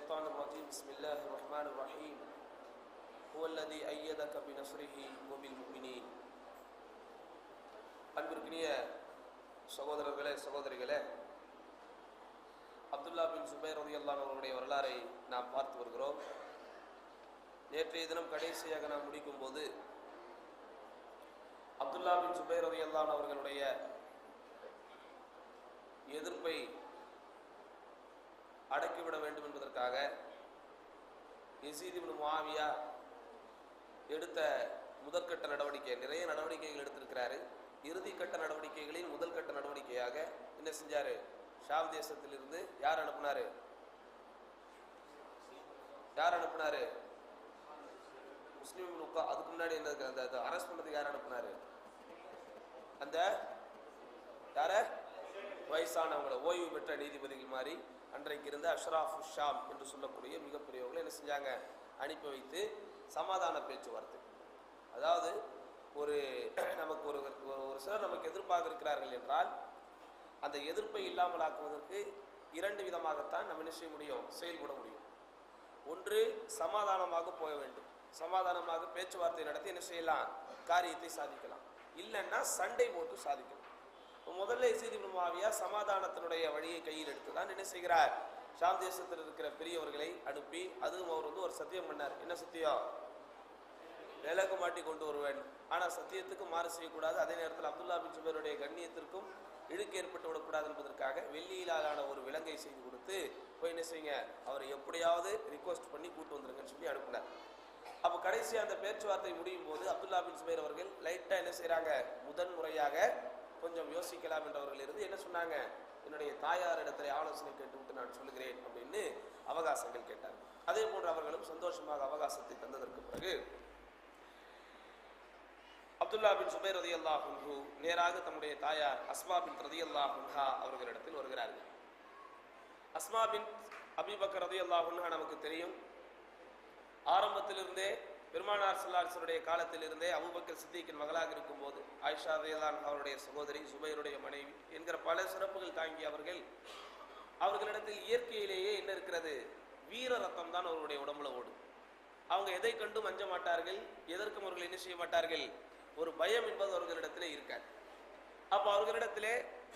الشيطان الرجيم بسم الله الرحمن الرحيم هو الذي أيدك بنصره وبالمؤمنين. அன்பிற்கினிய சகோதரர்களே சகோதரிகளே, அப்துல்லா பின் சுபைர் ரலியல்லாஹு அவர்களுடைய வரலாறை நாம் பார்த்து வருகிறோம். நேற்றைய தினம் கடைசியாக நாம் முடிக்கும் போது அப்துல்லா பின் சுபைர் ரலியல்லாஹு அவர்களுடைய எதிர்ப்பை அடக்கிவிட வேண்டும் என்பதற்காக யஸீத் இப்னு முஆவியா எடுத்த முதற்கட்ட நடவடிக்கை, நிறைய நடவடிக்கைகள் எடுத்திருக்கிறாரு. இறுதிக்கட்ட நடவடிக்கைகளின் முதல் கட்ட நடவடிக்கையாக என்ன செஞ்சாரு? ஷாம் தேசத்திலிருந்து யார் அனுப்புனாரு? முஸ்லிம். அதுக்கு முன்னாடி என்ன, அந்த அரஸ்ட் பண்ணதுக்கு யார் அனுப்புனாரு? அந்த யார வயசானவங்களை, ஓய்வு பெற்ற நீதிபதிகள் மாதிரி அன்றைக்கு இருந்த அஷ்ராஃப் ஷாம் என்று சொல்லக்கூடிய மிகப்பெரியவர்களை என்ன செஞ்சாங்க? அனுப்பி வைத்து சமாதான பேச்சுவார்த்தை. அதாவது நமக்கு ஒரு சிலர் நமக்கு எதிர்ப்பாக இருக்கிறார்கள் என்றால் அந்த எதிர்ப்பை இல்லாமல் ஆக்குவதற்கு இரண்டு விதமாகத்தான் நம்ம என்ன செய்ய முடியும், செயல்பட முடியும். ஒன்று, சமாதானமாக போக வேண்டும், சமாதானமாக பேச்சுவார்த்தை நடத்தி என்ன செய்யலாம், காரியத்தை சாதிக்கலாம். இல்லைன்னா சண்டை போட்டு சாதிக்கலாம். முதல்ல யஸீத் இப்னு முஆவியா சமாதானத்தினுடைய வழியை கையில் எடுத்துதான் என்ன செய்கிறார்? ஷாம் தேசத்தில் இருக்கிற பெரியவர்களை அனுப்பி, அதுவும் அவர் ஒரு சத்தியம் பண்ணார். என்ன சத்தியம்? விலக்கு மாட்டி கொண்டு வருவேன், ஆனால் சத்தியத்துக்கு மாறு செய்யக்கூடாது. அதே நேரத்தில் அப்துல்லா பின் சுபைருடைய கண்ணியத்திற்கும் இழுக்கு ஏற்பட்டு விடக்கூடாது என்பதற்காக வெள்ளியிலான ஒரு விலங்கை செய்து கொடுத்து போய் என்ன செய்யுங்க, அவரை எப்படியாவது ரிக்வஸ்ட் பண்ணி கூட்டு வந்துருங்கன்னு சொல்லி அனுப்பினார். அப்போ கடைசி அந்த பேச்சுவார்த்தை முடியும் போது அப்துல்லா பின் சுபைர் அவர்கள் லைட்டாக என்ன செய்கிறாங்க, முதன் முறையாக கொஞ்சம் யோசிக்கலாம் என்றவர்கள் இருந்து என்ன சொன்னாங்க, என்னுடைய தாயார் இடத்துல ஆலோசனை கேட்டுவிட்டு நான் சொல்லுகிறேன் அப்படின்னு அவகாசங்கள் கேட்டார். அதே போன்று அவர்களும் சந்தோஷமாக அவகாசத்தை தந்ததற்கு பிறகு அப்துல்லா பின் சுபைர் ரலியல்லாஹு அன்ஹு நேராக தம்முடைய தாயார் அஸ்மா பின் ரலியல்லாஹு அன்ஹா அவர்களிடத்தில் வருகிறார்கள். அஸ்மா பின் அபீ பக்கர் ரலியல்லாஹு அன்ஹா நமக்கு தெரியும், ஆரம்பத்திலிருந்தே பெருமானார் ஸல்லல்லாஹு அலைஹி வஸல்லம் காலத்திலிருந்தே அபூபக்கர் சித்திக்கின் மகளாக இருக்கும் போது ஆயிஷா ரலியல்லாஹு அன்ஹா அவருடைய சகோதரி, சுபைருடைய மனைவி என்கிற பல சிறப்புகள் தாங்கிய அவர்களிடத்தில் இயற்கையிலேயே என்ன இருக்கிறது, வீர ரத்தம் தான் அவர்களுடைய உடம்புல ஓடும். அவங்க எதை கண்டும் அஞ்ச மாட்டார்கள், எதற்கும் அவர்கள் என்ன செய்ய மாட்டார்கள், ஒரு பயம் என்பது அவர்களிடத்திலே இருக்காது. அப்போ அவர்களிடத்திலே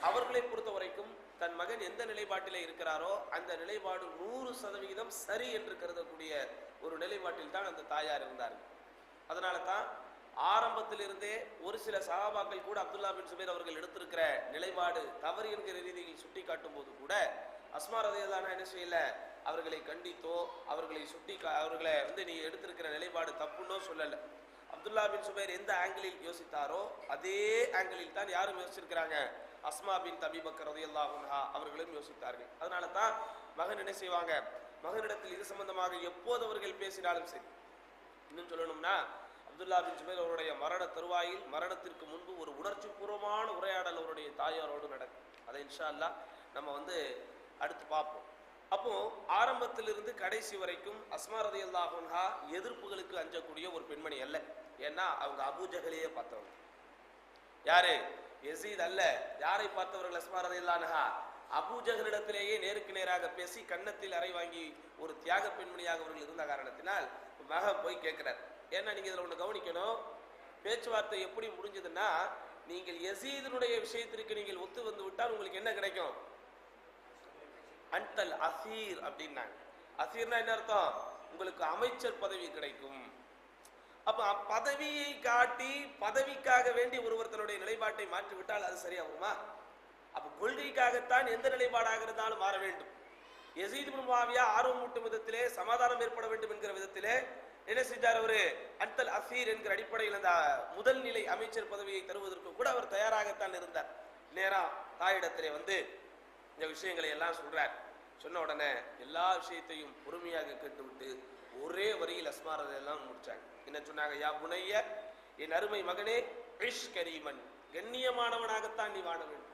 அவர்களை பொறுத்த வரைக்கும் தன் மகன் எந்த நிலைப்பாட்டிலே இருக்கிறாரோ அந்த நிலைப்பாடு 100% சரி என்று கருதக்கூடிய ஒரு நிலைப்பாட்டில் தான் அந்த தாயார் இருந்தார்கள். அதனால தான் ஆரம்பத்திலிருந்தே ஒரு சில சஹாபாக்கள் கூட அப்துல்லா பின் சுபைர் அவர்கள் எடுத்திருக்கிற நிலைப்பாடு தவறு என்கிற ரீதியில் சுட்டி காட்டும் போது கூட அஸ்மா ரலியல்லாஹு அன்ஹா என்ன செய்யல, அவர்களை கண்டித்தோ அவர்களை நீ எடுத்திருக்கிற நிலைப்பாடு தப்புன்னோ சொல்லல. அப்துல்லா பின் சுபைர் எந்த ஆங்கிளில் யோசித்தாரோ அதே ஆங்கிளில் தான் யாரும் யோசிச்சிருக்கிறாங்க, அஸ்மா பின் அபீ பக்கர் ரலியல்லாஹு அன்ஹா அவர்களும் யோசித்தார்கள். அதனால தான் மகன் என்ன செய்வாங்க, மகனிடத்தில் இது சம்பந்தமாக எப்போது அவர்கள் பேசினாலும் சரி, இன்னும் சொல்லணும்னா அப்துல்லா பின் சுபைர் அவருடைய மரண தருவாயில் மரணத்திற்கு முன்பு ஒரு உணர்ச்சி பூர்வமான உரையாடல் அவருடைய தாயாரோடு நடக்கும். அதை இன்ஷா அல்லாஹ் நம்ம அடுத்து பார்ப்போம். அப்போ ஆரம்பத்திலிருந்து கடைசி வரைக்கும் அஸ்மா ரலியல்லாஹு அன்ஹா எதிர்ப்புகளுக்கு அஞ்சக்கூடிய ஒரு பெண்மணி அல்ல. ஏன்னா அவங்க அபூஜஹலையே பார்த்தவங்க. யாரு? யஸீத் அல்ல. யாரை பார்த்தவர்கள் அஸ்மா ரலியல்லாஹு அன்ஹா? அபூஜஹலிடத்திலேயே நேருக்கு நேராக பேசி கன்னத்தில் அறை வாங்கி ஒரு தியாக பெண்மணியாக அவர்கள் இருந்த காரணத்தினால் மகன் போய் கேட்கிறார். ஏன்னா நீங்க இதுல ஒண்ணு கவனிக்கணும், பேச்சுவார்த்தை எப்படி முடிஞ்சதுன்னா, நீங்கள் யஸீதினுடைய விஷயத்திற்கு நீங்கள் ஒத்து வந்து விட்டால் உங்களுக்கு என்ன கிடைக்கும், அன்தல் அசீர் அப்படின்னாங்க. அசீர்னா என்ன அர்த்தம்? உங்களுக்கு அமைச்சர் பதவி கிடைக்கும். அப்ப பதவியை காட்டி பதவிக்காக வேண்டி ஒருவர் தன்னுடைய நிலைப்பாட்டை மாற்றி விட்டால் அது சரியா வருமா? அப்ப கொள்கைக்காகத்தான் எந்த நிலைப்பாடாக இருந்தாலும் மாற வேண்டும். யஸீத் இப்னு முஆவியா ஆர்வமூட்டும் விதத்திலே, சமாதானம் ஏற்பட வேண்டும் என்கிற விதத்திலே என்ன செஞ்சார்? அவரு அன்தல் அசீர் என்கிற அடிப்படையில் அந்த முதல் நிலை அமைச்சர் பதவியை தருவதற்கு கூட அவர் தயாராகத்தான் இருந்தார். நேரா தாயிடத்திலே இந்த விஷயங்களை எல்லாம் சொல்றார். சொன்ன உடனே எல்லா விஷயத்தையும் பொறுமையாக கேட்டுவிட்டு ஒரே வரியில் அஸ்மா ரலியல்லாஹு முடிச்சாங்க. என்ன சொன்னாங்க? யா புனைய, என் அருமை மகனே, இஷ் கரீமன், கண்ணியமானவனாகத்தான் நீ வாழ வேண்டும்.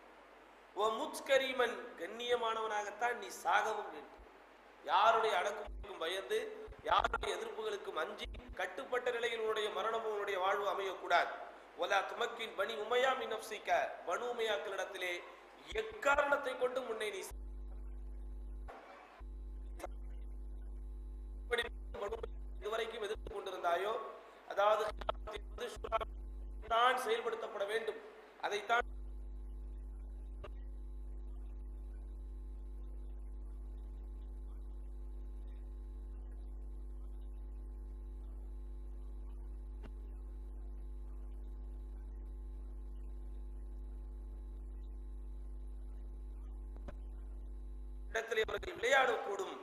ஓ முத் கரீமன், கண்ணியமானவனாகத்தான் நீ சாகவும் வேண்டும். யாருடைய அடக்குமுறைக்கும் பயந்து, யாருடைய எதிர்ப்புகளுக்கும் அஞ்சி கட்டுப்பட்ட நிலையில் உன்னுடைய மரணமும் உன்னுடைய வாழ்வு அமையக்கூடாது. ஒலா துமக்கின் பனி உமையா மின் நஃப்ஸிக, பனு உமையாக்களிடத்திலே எக்காரணத்தை கொண்டு முன்னே நீ கொண்டிருந்தாயோ, அதாவது தான் செயல்படுத்தப்பட வேண்டும், அதைத்தான் இடத்திலே அவர்கள் விளையாடக்கூடும்.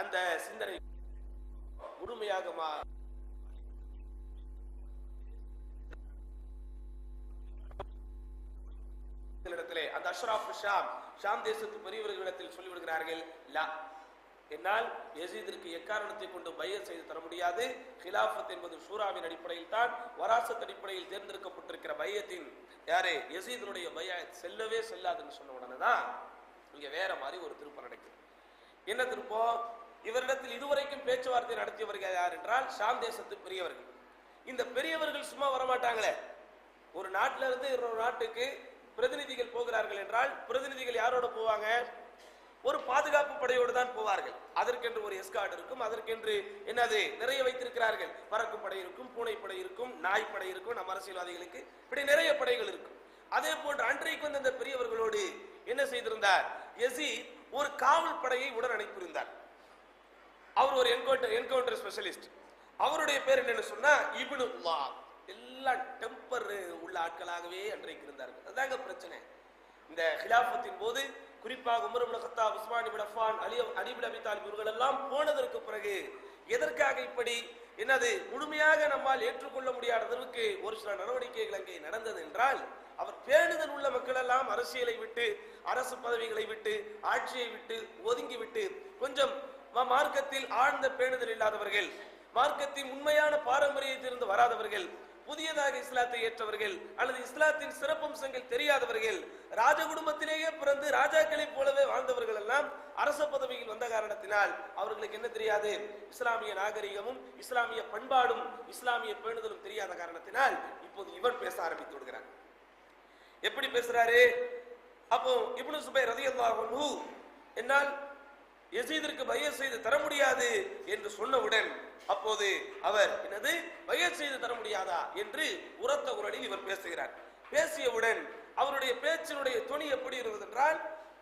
அந்த சிந்தனை முழுமையாக அந்த அஷ்ராஃப் ஷாம் தேசத்து பெரியவர்களிடத்தில் சொல்லிவிடுகிறார்கள், என்னால் யசீதிற்கு எக்காரணத்தை கொண்டு பைஅத் செய்து தர முடியாது. ஹிலாஃபத் என்பது ஷூராவின் அடிப்படையில் தான், வராசத் அடிப்படையில் தேர்ந்தெடுக்கப்பட்டிருக்கிற பைஅத்தின் யாரே யசீதினுடைய பைஅத் செல்லவே செல்லாதுன்னு சொன்ன உடனே தான் இங்க வேற மாதிரி ஒரு திருப்பம் நடக்குது. என்ன திருப்பம்? இவரிடத்தில் இதுவரைக்கும் பேச்சுவார்த்தை நடத்தியவர்கள் யார் என்றால் ஷாம் தேசத்து பெரியவர்கள். இந்த பெரியவர்கள் சும்மா வரமாட்டாங்களே. ஒரு நாட்டில இருந்து இன்னொரு நாட்டுக்கு பிரதிநிதிகள் போகிறார்கள் என்றால் பிரதிநிதிகள் யாரோட போவாங்க? ஒரு பாதுகாப்பு படையோடு தான் போவார்கள். அதற்கென்று ஒரு எஸ்கார்ட் இருக்கும், அதற்கென்று என்னது நிறைய வைத்திருக்கிறார்கள். பறக்கும் படை இருக்கும், பூனை படை இருக்கும், நாய் படை இருக்கும், நம்ம அரசியல்வாதிகளுக்கு இப்படி நிறைய படைகள் இருக்கும். அதே போன்று அன்றைக்கு வந்து அந்த பெரியவர்களோடு என்ன செய்திருந்தார்? யசீத் ஒரு காவல் படையை உடன் அனுப்பியிருந்தார். அவர் ஒரு என்கவுண்டர் ஸ்பெஷலிஸ்ட். அவருடைய பேர் என்னன்னு சொன்னா இப்னு உல்லா. எல்லாம் டெம்பர் உள்ள ஆட்களாகவே அன்றைக்கு இருந்தார்கள். அதாங்க பிரச்சனை. இந்த ஹிலாஃபத்தின் போது குறிப்பாக உமர் இப்னு கத்தாப், உஸ்மான் இப்னு அஃபான், அலி இப்னு அபி தாலிப் இவர்கள் எல்லாம் போனதற்கு பிறகு எதற்காக இப்படி என்னது முழுமையாக நம்மால் ஏற்றுக்கொள்ள முடியாததற்கு ஒரு சில நடவடிக்கைகள் அங்கே நடந்தது என்றால், அவர் பேணுதல் உள்ள மக்கள் எல்லாம் அரசியலை விட்டு, அரசு பதவிகளை விட்டு, ஆட்சியை விட்டு ஒதுங்கி விட்டு, கொஞ்சம் மார்க்கத்தில் ஆழ்ந்த பேணுதல் இல்லாதவர்கள், மார்க்கத்தின் உண்மையான பாரம்பரியத்திலிருந்து வராதவர்கள், புதியதாக இஸ்லாத்தை ஏற்றவர்கள் அல்லது இஸ்லாத்தின் சிறப்பம்சங்கள் தெரியாதவர்கள், ராஜ குடும்பத்திலேயே பிறந்து ராஜாக்களை போலவே வாழ்ந்தவர்கள் எல்லாம் அரச பதவியில் வந்த காரணத்தினால் அவர்களுக்கு என்ன தெரியாது? இஸ்லாமிய நாகரிகமும் இஸ்லாமிய பண்பாடும் இஸ்லாமிய பேணுதலும் தெரியாத காரணத்தினால் இப்போது இவன் பேச ஆரம்பித்து விடுகிறான். எப்படி பேசுறாரு? அப்போ இப்னு சுபைர் ரலியல்லாஹு அன்ஹு என்னால் யசீதிற்கு பைஅத் செய்து தர முடியாது என்று சொன்னவுடன் அப்போது அவர் என்னது பைஅத் செய்து தர முடியாதா என்று உரத்த குரலில் இவர் பேசுகிறார். பேசியவுடன் அவருடைய பேச்சினுடைய துணி எப்படி இருந்தது என்றால்,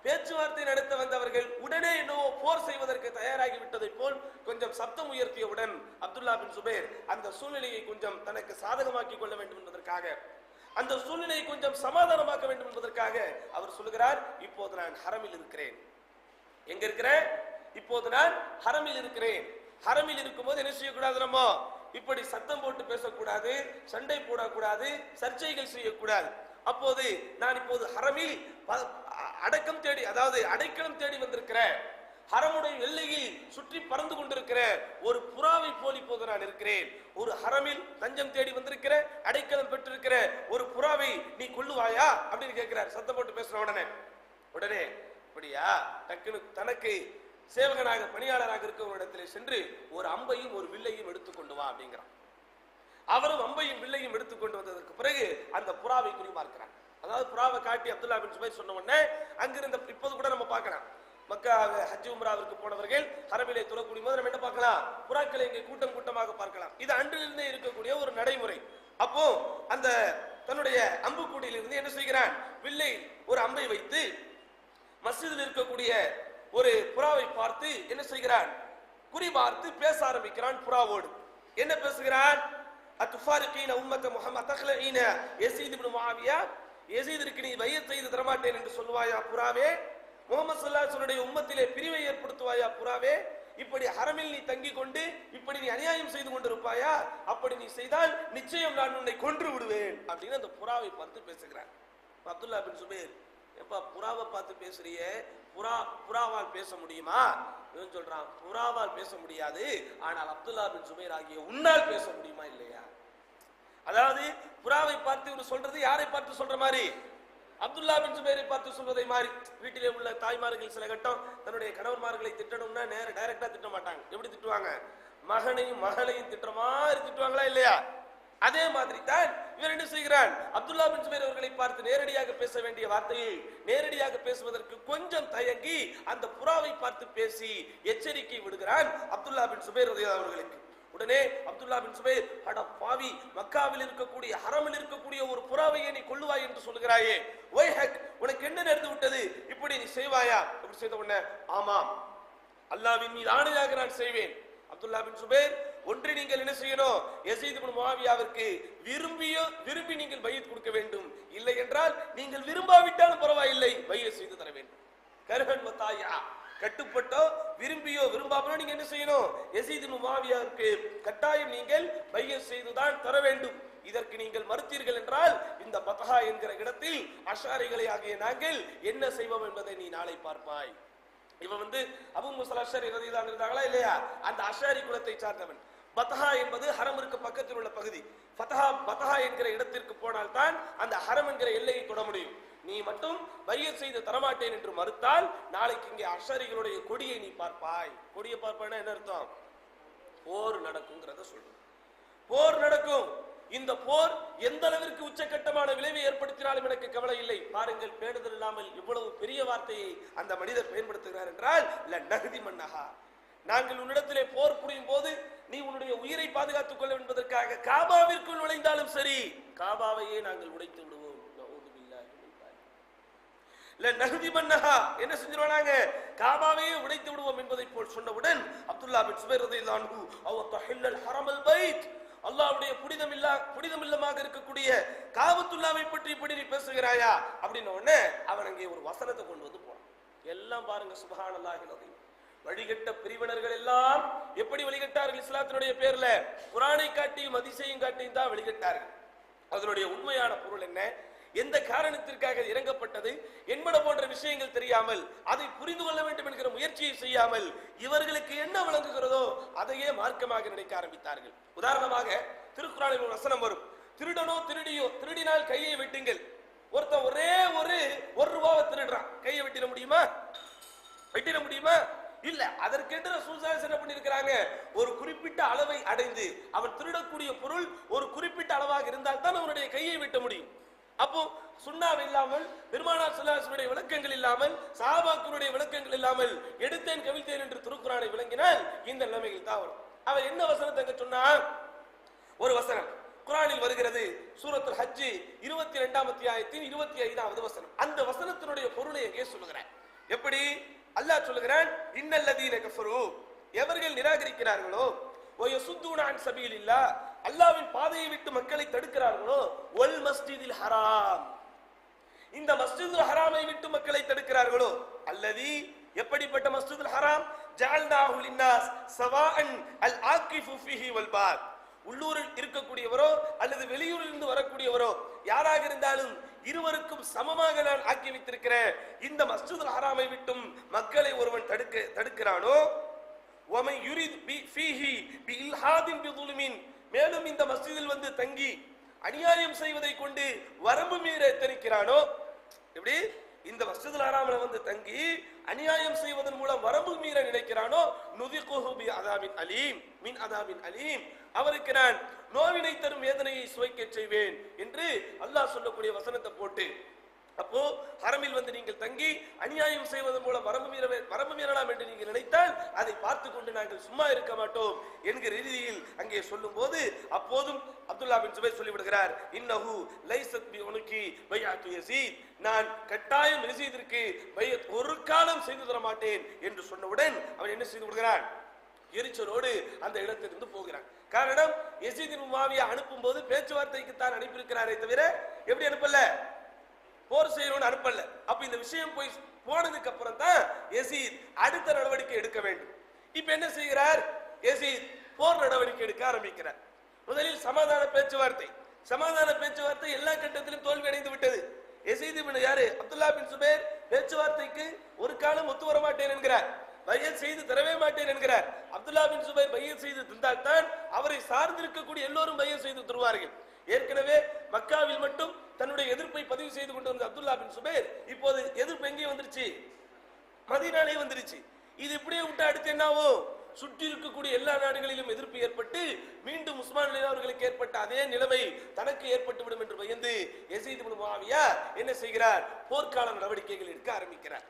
பேச்சுவார்த்தை நடத்த வந்தவர்கள் உடனே என்னவோ போர் செய்வதற்கு தயாராகி விட்டதை போல் கொஞ்சம் சப்தம் உயர்த்தியவுடன் அப்துல்லா பின் சுபைர் அந்த சூழ்நிலையை கொஞ்சம் தனக்கு சாதகமாக்கி கொள்ள வேண்டும் என்பதற்காக, அந்த சூழ்நிலையை கொஞ்சம் சமாதானமாக்க வேண்டும் என்பதற்காக அவர் சொல்லுகிறார், இப்போது நான் ஹரமில் இருக்கிறேன். எங்க இருக்கிறேன்? இப்போது நான் ஹரமில் இருக்கிறேன். ஹரமில் இருக்கும்போது என்ன செய்யக்கூடாது? நம்ம இப்படி சத்தம் போட்டு பேசக்கூடாது, சண்டை போடக்கூடாது, சர்ச்சைகள் செய்யக்கூடாது. அப்போது நான் இப்போது ஹரமில் அடக்கம் தேடி, அதாவது அடைக்கலம் தேடி வந்திருக்கிற, ஹரமுடைய எல்லையில் சுற்றி பறந்து கொண்டிருக்கிற ஒரு புறாவை போல் இப்போது நான் இருக்கிறேன். ஒரு ஹரமில் தஞ்சம் தேடி வந்திருக்கிற, அடைக்கலம் பெற்றிருக்கிற ஒரு புறாவை நீ கொல்லுவாயா அப்படின்னு கேட்கிறார். சத்தம் போட்டு பேசுற உடனே அப்படியா, டக்குனு தனக்கு சேவகனாக பணியாளராக இருக்கிற இடத்திலே சென்று ஒரு அம்பையும் ஒரு வில்லையும் எடுத்துக்கொண்டு வா அப்படிங்கிறான். அவரும் அம்பையும் வில்லையும் எடுத்துக்கொண்டு வந்ததற்கு பிறகு அந்த புறாவை குறிமார்க்கிறான். அதாவது புறாவை காட்டி அப்துல்லா பின் சுபைர் சொன்ன உடனே அங்கிருந்த, இப்போது கூட நம்ம பார்க்கலாம், மக்கா ஹஜ் உம்ராவிற்கு போனவர்கள் ஹரமிலே துறக்கூடிய போது நம்ம என்ன பார்க்கலாம்? புறாக்களை இங்கே கூட்டம் கூட்டமாக பார்க்கலாம். இது அன்றிலிருந்தே இருக்கக்கூடிய ஒரு நடைமுறை. அப்போ அந்த தன்னுடைய அம்புக்கூடியிலிருந்து என்ன செய்கிறான்? வில்லை ஒரு அம்பை வைத்து மஸ்ஜிதில் இருக்கக்கூடிய ஒரு புறாவை பார்த்து என்ன செய்கிறான்? குறிபார்த்து பேச ஆரம்பிக்கிறான் புறாவோடு. என்ன பேசுகிறான்? அத்துஃபாரிகீன உம்மத முஹம்மத் தக்லீன யஸீத் இப்னு முஆவியா, யஸீதிற்கு நீ பைஅத் செய்து தரமாட்டேன் என்று சொல்வாயா புறாவே? முஹம்மது ஸல்லல்லாஹு அலைஹி வஸல்லம் உம்மத்திலே பிரிவை ஏற்படுத்துவாயா புறாவே? இப்படி ஹரமில் நீ தங்கிக் கொண்டு இப்படி நீ அநியாயம் செய்து கொண்டிருப்பாயா? அப்படி நீ செய்தால் நிச்சயம் நான் உன்னை கொன்று விடுவேன் அப்படின்னு அந்த புறாவை பார்த்து பேசுகிறான். அப்துல்லா பின் சுபைர் எப்ப புறாவை பார்த்து பேசுறிய, புறாவால் பேச முடியுமா? இவன் சொல்றான் புறாவால் பேச முடியாது, ஆனால் அப்துல்லா பின் ஜுபைர் ஆகிய உன்னால் பேச முடியுமா இல்லையா? அதாவது புறாவை பார்த்து இவர் சொல்றது யாரை பார்த்து சொல்ற மாதிரி? அப்துல்லா பின் ஜுபைரை பார்த்து சொல்வதை மாதிரி. வீட்டிலே உள்ள தாய்மார்கள் சில கட்டம் தன்னுடைய கணவன்மார்களை திட்டணும்னா டைரக்டா திட்ட மாட்டாங்க. எப்படி திட்டுவாங்க? மகனையும் மகளையும் திட்டுற மாதிரி திட்டுவாங்களா இல்லையா? அதே மாதிரி தான் இவர் என்ன செய்கிறான்? அப்துல்லா பின் ஜுபைர் அவர்களை பார்த்து நேரடியாக பேச வேண்டிய வார்த்தையை நேரடியாக பேசுவதற்கு கொஞ்சம் தயங்கி அந்த புறாவை பார்த்து பேசி எச்சரிக்கை விடுகிறான் அப்துல்லா பின் ஜுபைர் அவர்களுக்கு. உடனே அப்துல்லா பின் ஜுபைர், அட பாவி, மக்காவில் இருக்கக்கூடிய ஹரமில் இருக்கக்கூடிய ஒரு புறாவையே நீ கொள்ளுவாய் என்று சொல்கிறாயே, ஒய்ஹக், உனக்கு என்ன நேர்ந்து விட்டது? இப்படி நீ செய்வாயா? இப்படி செய்த உடனே, ஆமாம், அல்லாஹ்வின் மீது ஆணையாக நான் செய்வேன். அப்துல்லா பின் ஜுபைர், ஒன்று நீங்கள் என்ன செய்யணும்? யஸீத் இப்னு முஆவியாவிற்கு விரும்பி நீங்கள் பையத் கொடுக்க வேண்டும். இல்லை என்றால் நீங்கள் விரும்பாவிட்டாலும் பரவாயில்லை, பையத் செய்து தர வேண்டும். கர்ஹன் வதாயா, கட்டுப்பட்டோ விரும்பியோ விரும்பாமலோ நீங்க என்ன செய்யணும்? யஸீத் இப்னு முஆவியாவிற்கு கட்டாயம் நீங்கள் பையத் செய்துதான் தர வேண்டும். இதற்கு நீங்கள் மறுத்தீர்கள் என்றால் இந்த பத்ஹா என்கிற இடத்தில் அஷாரிகளை ஆகிய நாங்கள் என்ன செய்வோம் என்பதை நீ நாளை பார்ப்பாய். இவன் அபூ மூஸா அஷ்அரி ரலியல்லாஹு அன்ஹு இருந்தாங்களா இல்லையா? அந்த அஷாரி குலத்தை சார்ந்தவன். பத்ஹா என்பது ஹரமிற்கு பக்கத்தில் உள்ள பகுதி. பத்ஹா என்கிற இடத்திற்கு போனால் தான் அந்த ஹரம் என்கிற எல்லையை தொட முடியும். நீ மட்டும் பையத் செய்து தரமாட்டேன் என்று மறுத்தால் நாளைக்கு இங்கே அஷாரிகளுடைய கொடியை நீ பார்ப்பாய். கொடியை பார்ப்பாய்னா என்ன அர்த்தம்? போர் நடக்கும்ங்கிறத சொல்றோம். போர் நடக்கும். இந்த போர் எந்த அளவிற்கு உச்சகட்டமான விளைவை ஏற்படுத்தினாலும் எனக்கு கவலை இல்லை. பாருங்கள், பேணுதல் இல்லாமல் இவ்வளவு பெரிய வார்த்தையை அந்த மனிதர் பயன்படுத்துகிறார் என்றால், லநஹதி மன்னஹா, நாங்கள் உன்னிடத்திலே போர் புரியும் போது நீ உன்னுடைய உயிரை பாதுகாத்துக் கொள்ள என்பதற்காக காபாவிற்குள் நுழைந்தாலும் சரி, காபாவையே நாங்கள் உடைத்து விடுவோம். லநஹதி மன்னஹா, என்ன செஞ்சிருவாங்க? காபாவையே உடைத்து விடுவோம் என்பதை போல் சொன்னவுடன் அப்துல்லா பின் ஜுபைர் ரலியல்லாஹு அன்ஹு, அவ தஹில்லல் ஹரமல் பைத், அல்லாஹ்வுடைய புனிதம் இல்லமாக இருக்கக்கூடிய காபத்துல்லாவை பற்றி இப்படி நீ பேசுகிறாயா அப்படின்ன உடனே அவன் அங்கே ஒரு வசனத்தை கொண்டு வந்து போனான். எல்லாம் பாருங்க, சுப்ஹானல்லாஹில் அஸீம். வழிகட்ட பிரிவினர்கள் எல்லாம் எப்படி வழிகட்டார்கள்? இஸ்லாத்தினுடைய பேர்ல குர்ஆனை காட்டியும் ஹதீஸையும் காட்டியும் தான் வழிகட்டார்கள். அதனுடைய உண்மையான பொருள் என்ன, எந்த காரணத்திற்காக இறங்கப்பட்டது என்பன போன்ற விஷயங்கள் தெரியாமல், அதை புரிந்து கொள்ள வேண்டும் என்கிற முயற்சியை செய்யாமல் இவர்களுக்கு என்ன விளங்குகிறதோ அதையே மார்க்கமாக நினைக்க ஆரம்பித்தார்கள். உதாரணமாக திருக்குர்ஆனில் ஒரு வசனம் வரும், திருடனோ திருடியோ திருடினால் கையை வெட்டுங்கள். ஒருத்தன் ஒரே ஒரு ரூபாவை திருடுறான், கையை வெட்டிட முடியுமா? வெட்டிட முடியுமா? இல்ல. அதற்கென்று ரசூல் ஸல்லல்லாஹு அலைஹி வஸல்லம் பண்ணிருக்காங்க, ஒரு குறிப்பிட்ட அளவை அடைந்து அவன் திருடக்கூடிய பொருள் ஒரு குறிப்பிட்ட அளவாக இருந்தால் தான் அவனுடைய கையை வெட்ட முடியும். அப்போ சுன்னாவை இல்லாமல், பெருமானார் ஸல்லல்லாஹு அலைஹி வஸல்லம் விளக்கங்கள் இல்லாமல், சஹாபாக்களுடைய விளக்கங்கள் இல்லாமல் எடுத்தேன் கவிழ்த்தேன் என்று திருக்குர்ஆனை விளங்கினால் இந்த நிலைமைகள் தான் வரும். அவன் என்ன வசனத்தை அங்க சொன்னா, ஒரு வசனம் குர்ஆனில் வருகிறது, சூரத்துல் ஹஜ் 22ஆம் அத்தியாயத்தின் 25வது வசனம். அந்த வசனத்தினுடைய பொருளை எங்கே சொல்லுகிறார்? எப்படி? அல்லாஹ் சொல்லுகிறான், இன்னல்லதீன கஃபரு, எவர்கள் நிராகரிக்கிறார்களோ, வயசுத்தூன அன் சபீலில்லாஹ், அல்லாஹ்வின் பாதையை விட்டு மக்களை தடுக்கிறார்களோ, வல் மஸ்ஜிதில் ஹராம், இந்த மஸ்ஜிதுல் ஹராமை விட்டு மக்களை தடுக்கிறார்களோ, அல்லதி, எப்படிப்பட்ட மஸ்ஜிதுல் ஹராம், ஜஅல்நாஹு லின்னாஸ் ஸவாஅன் அல் ஆகிஃபு ஃபீஹி வல் பாத், உள்ளூரில் இருக்கக்கூடியவரோ அல்லது வெளியூரில் இருந்து வரக்கூடியவரோ யாராக இருந்தாலும் இருவருக்கும் சமமாக நான் ஆக்கி வைத்திருக்கிறேன். இந்த மஸ்ஜிதுல் ஹராமை விட்டும் மக்களை ஒருவன் தடுக்கிறானோ, வமன் யுரித் ஃபீஹி பிஇல்ஹாதின் பிதுல்மின், மேலும் இந்த மஸ்ஜிதில் தங்கி அநியாயம் செய்வதை கொண்டு வரம்பு மீற எத்தனிக்கிறானோ, எப்படி இந்த மஸ்ஜிதுல் ஹராமில் தங்கி அநியாயம் செய்வதன் மூலம் வரம்பு மீற நினைக்கிறானோ, நுதிகுஹு பி அதாபின் அலீம், மின் அதாபின் அலீம், அவருக்கு நான் நோவினை தரும் வேதனையை சுவைக்க செய்வேன் என்று அல்லாஹ் சொல்லக்கூடிய வசனத்தை போட்டு, அப்போ ஹரமில் நீங்கள் தங்கி அநியாயம் செய்வதன் மூலம் வரம்பு மீறலாம் என்று நீங்கள் நினைத்தால் அதை பார்த்து கொண்டு நாங்கள் சும்மா இருக்க மாட்டோம் என்கிற ரீதியில் அங்கே சொல்லும் போது, அப்போதும் அப்துல்லா பின் ஜுபைர் சொல்லிவிடுகிறார், இன்னஹு லைஸத் பி உனுகி பைஅத்து யஸீத், நான் கட்டாயம் யஸீதிற்கு பைஅத் ஒரு காலம் செய்து தர மாட்டேன் என்று சொன்னவுடன் அவன் என்ன செய்து விடுகிறான்? எரிச்சலோடு அந்த இடத்திலிருந்து போகிறான். காரணம், யஸீத் இப்னு முஆவியா அனுப்பும் போது பேச்சுவார்த்தைக்கு தான் அனுப்பியிருக்கிறாரே தவிர எப்படி அனுப்பல? போர் செய்யணும்னு அனுப்பல. அப்ப இந்த விஷயம் போய் போனதுக்கு அப்புறம் தான் யஸீத் அடுத்த நடவடிக்கை எடுக்க வேண்டும். இப்ப என்ன செய்கிறார்? யஸீத் போர் நடவடிக்கை எடுக்க ஆரம்பிக்கிறார். முதலில் சமாதான பேச்சுவார்த்தை எல்லா கட்டத்திலும் தோல்வி அடைந்து விட்டது. யஸீத் இப்னு யாரு அப்துல்லா பின் சுபைர் பேச்சுவார்த்தைக்கு ஒரு காலம் ஒத்து வர மாட்டேன் என்கிறார், பையத் செய்து தரவே மாட்டேன் என்கிறார். அப்துல்லா பின் சுபைர் பையத் செய்து தந்தால்தான் அவரை சார்ந்திருக்கக்கூடிய எல்லோரும் பையத் செய்து தருவார்கள். ஏற்கனவே மக்காவில் மட்டும் தன்னுடைய எதிர்ப்பை பதிவு செய்து கொண்டு வந்த அப்துல்லா பின் சுபைர் இப்போது எதிர்ப்பு எங்கே வந்துருச்சு, மதீனாலே வந்துருச்சு. இது இப்படியே விட்டு அடுத்து என்னாவும் சுற்றி இருக்கக்கூடிய எல்லா நாடுகளிலும் எதிர்ப்பு ஏற்பட்டு மீண்டும் உஸ்மான் அலி அவர்களுக்கு ஏற்பட்ட அதே நிலைமை தனக்கு ஏற்பட்டுவிடும் என்று பயந்து யஸீத் இப்னு முஆவியா என்ன செய்கிறார், போர்க்கால நடவடிக்கைகள் எடுக்க ஆரம்பிக்கிறார்.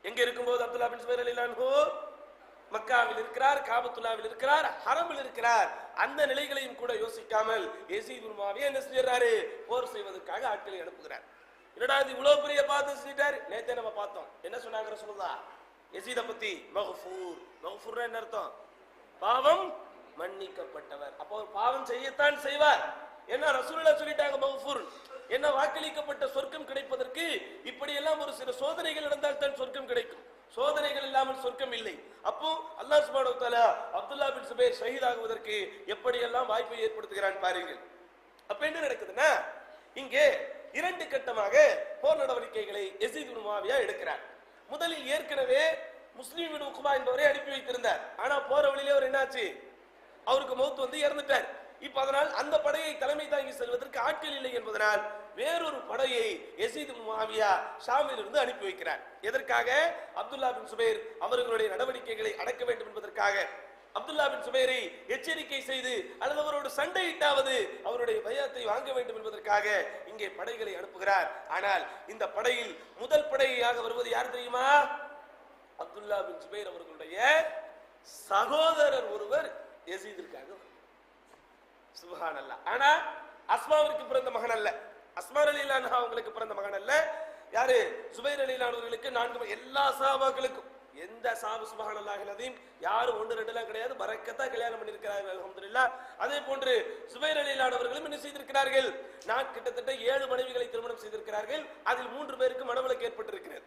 எங்க இருக்கும்போது அப்துல்லா பின் சுபைர் ரலியல்லாஹு அன்ஹு மக்காவில் இருக்கிறார், காபத்துல்லாவில் இருக்கிறார், ஹரமில் இருக்கிறார். அந்த நிலைகளையும் கூட யோசிக்காமல் யஸீத் இப்னு முஆவியா என்ன செய்யறாரு, போர் செய்வதற்காக ஆட்களை அனுப்புகிறார். என்னடா இது இவ்வளவு பெரிய பாவத்தை செஞ்சிட்டாரு, நேத்தே நம்ம பார்த்தோம். என்ன சொன்னாங்க ரசூலுல்லாஹ் யஸீத பத்தி, மக்ஃபூர். மக்ஃபூர்னா என்ன அர்த்தம், பாவம் மன்னிக்கப்பட்டவர். அப்போ பாவம் செய்யத்தான் செய்வார். என்ன ரசூலுல்லாஹ் சொல்லிட்டாங்க மக்ஃபூர், என்ன வாக்களிக்கப்பட்ட சொர்க்கம் கிடைப்பதற்கு இப்படி எல்லாம் ஒரு சில சோதனைகள் நடந்தால் தான் சொர்க்கம் கிடைக்கும், சோதனைகள் இல்லாமல் சொர்க்கம் இல்லை. அப்போ அல்லாஹ் சுப்ஹானஹு வ தஆலா அப்துல்லா பின் சுபைர் ஷஹீதாகுவதற்கு எப்படி எல்லாம் வாய்ப்பை ஏற்படுத்துகிறான் பாருங்கள். அப்ப என்ன நடக்குதுன்னா, இங்கே இரண்டு கட்டமாக போர் நடவடிக்கைகளை யஸீத் இப்னு முஆவியா எடுக்கிறார். முதலில் ஏற்கனவே முஸ்லிம் இப்னு உக்பா என்பவரை அனுப்பி வைத்திருந்தார். ஆனா போற வழியிலே அவர் என்னாச்சு, அவருக்கு மௌத் வந்து இறந்துட்டார். இப்ப அதனால் அந்த படையை தலைமை தாங்கி செல்வதற்கு ஆட்கள் இல்லை என்பதனால் வேறொரு படையை யஸீத் இப்னு முஆவியா ஷாமில் இருந்து அனுப்பி வைக்கிறார். எதற்காக, அப்துல்லா பின் சுபைர் அவர்களுடைய நடவடிக்கைகளை அடக்க வேண்டும் என்பதற்காக. அப்துல்லா பின் சுபைரை எச்சரிக்கை செய்து அல்லது அவரோடு சண்டையிட்டாவது அவருடைய பையத்தை வாங்க வேண்டும் என்பதற்காக இங்கே படைகளை அனுப்புகிறார். ஆனால் இந்த படையில் முதல் படையாக வருவது யார் தெரியுமா, அப்துல்லா பின் சுபைர் அவர்களுடைய சகோதரர் ஒருவர் யஸீதிற்காக. சுப்ஹானல்லாஹ். ஆனா அஸ்மாவிற்கு பிறந்த மகன் அல்ல, அஸ்மா ரலியல்லாஹு அன்ஹா அவங்களுக்கு பிறந்த மகன் அல்ல. யாரு, சுபைர் ரலியல்லாஹு அவர்களுக்கு 4 எல்லா சஹாபாக்களுக்கும் எந்த சாபு சுப்ஹானல்லாஹில் அஸீம் யாரும் 1 2 எல்லாம் கிடையாது, பரக்கத்தா கல்யாணம் பண்ணியிருக்கிறார்கள் அல்ஹம்துலில்லாஹ். அதே போன்று சுபைர் ரலியல்லாஹு அவர்களும் என்ன செய்திருக்கிறார்கள், நான் கிட்டத்தட்ட 7 மனைவிகளை திருமணம் செய்திருக்கிறார்கள். அதில் 3 பேருக்கு மனவிலக்கு ஏற்பட்டிருக்கிறது.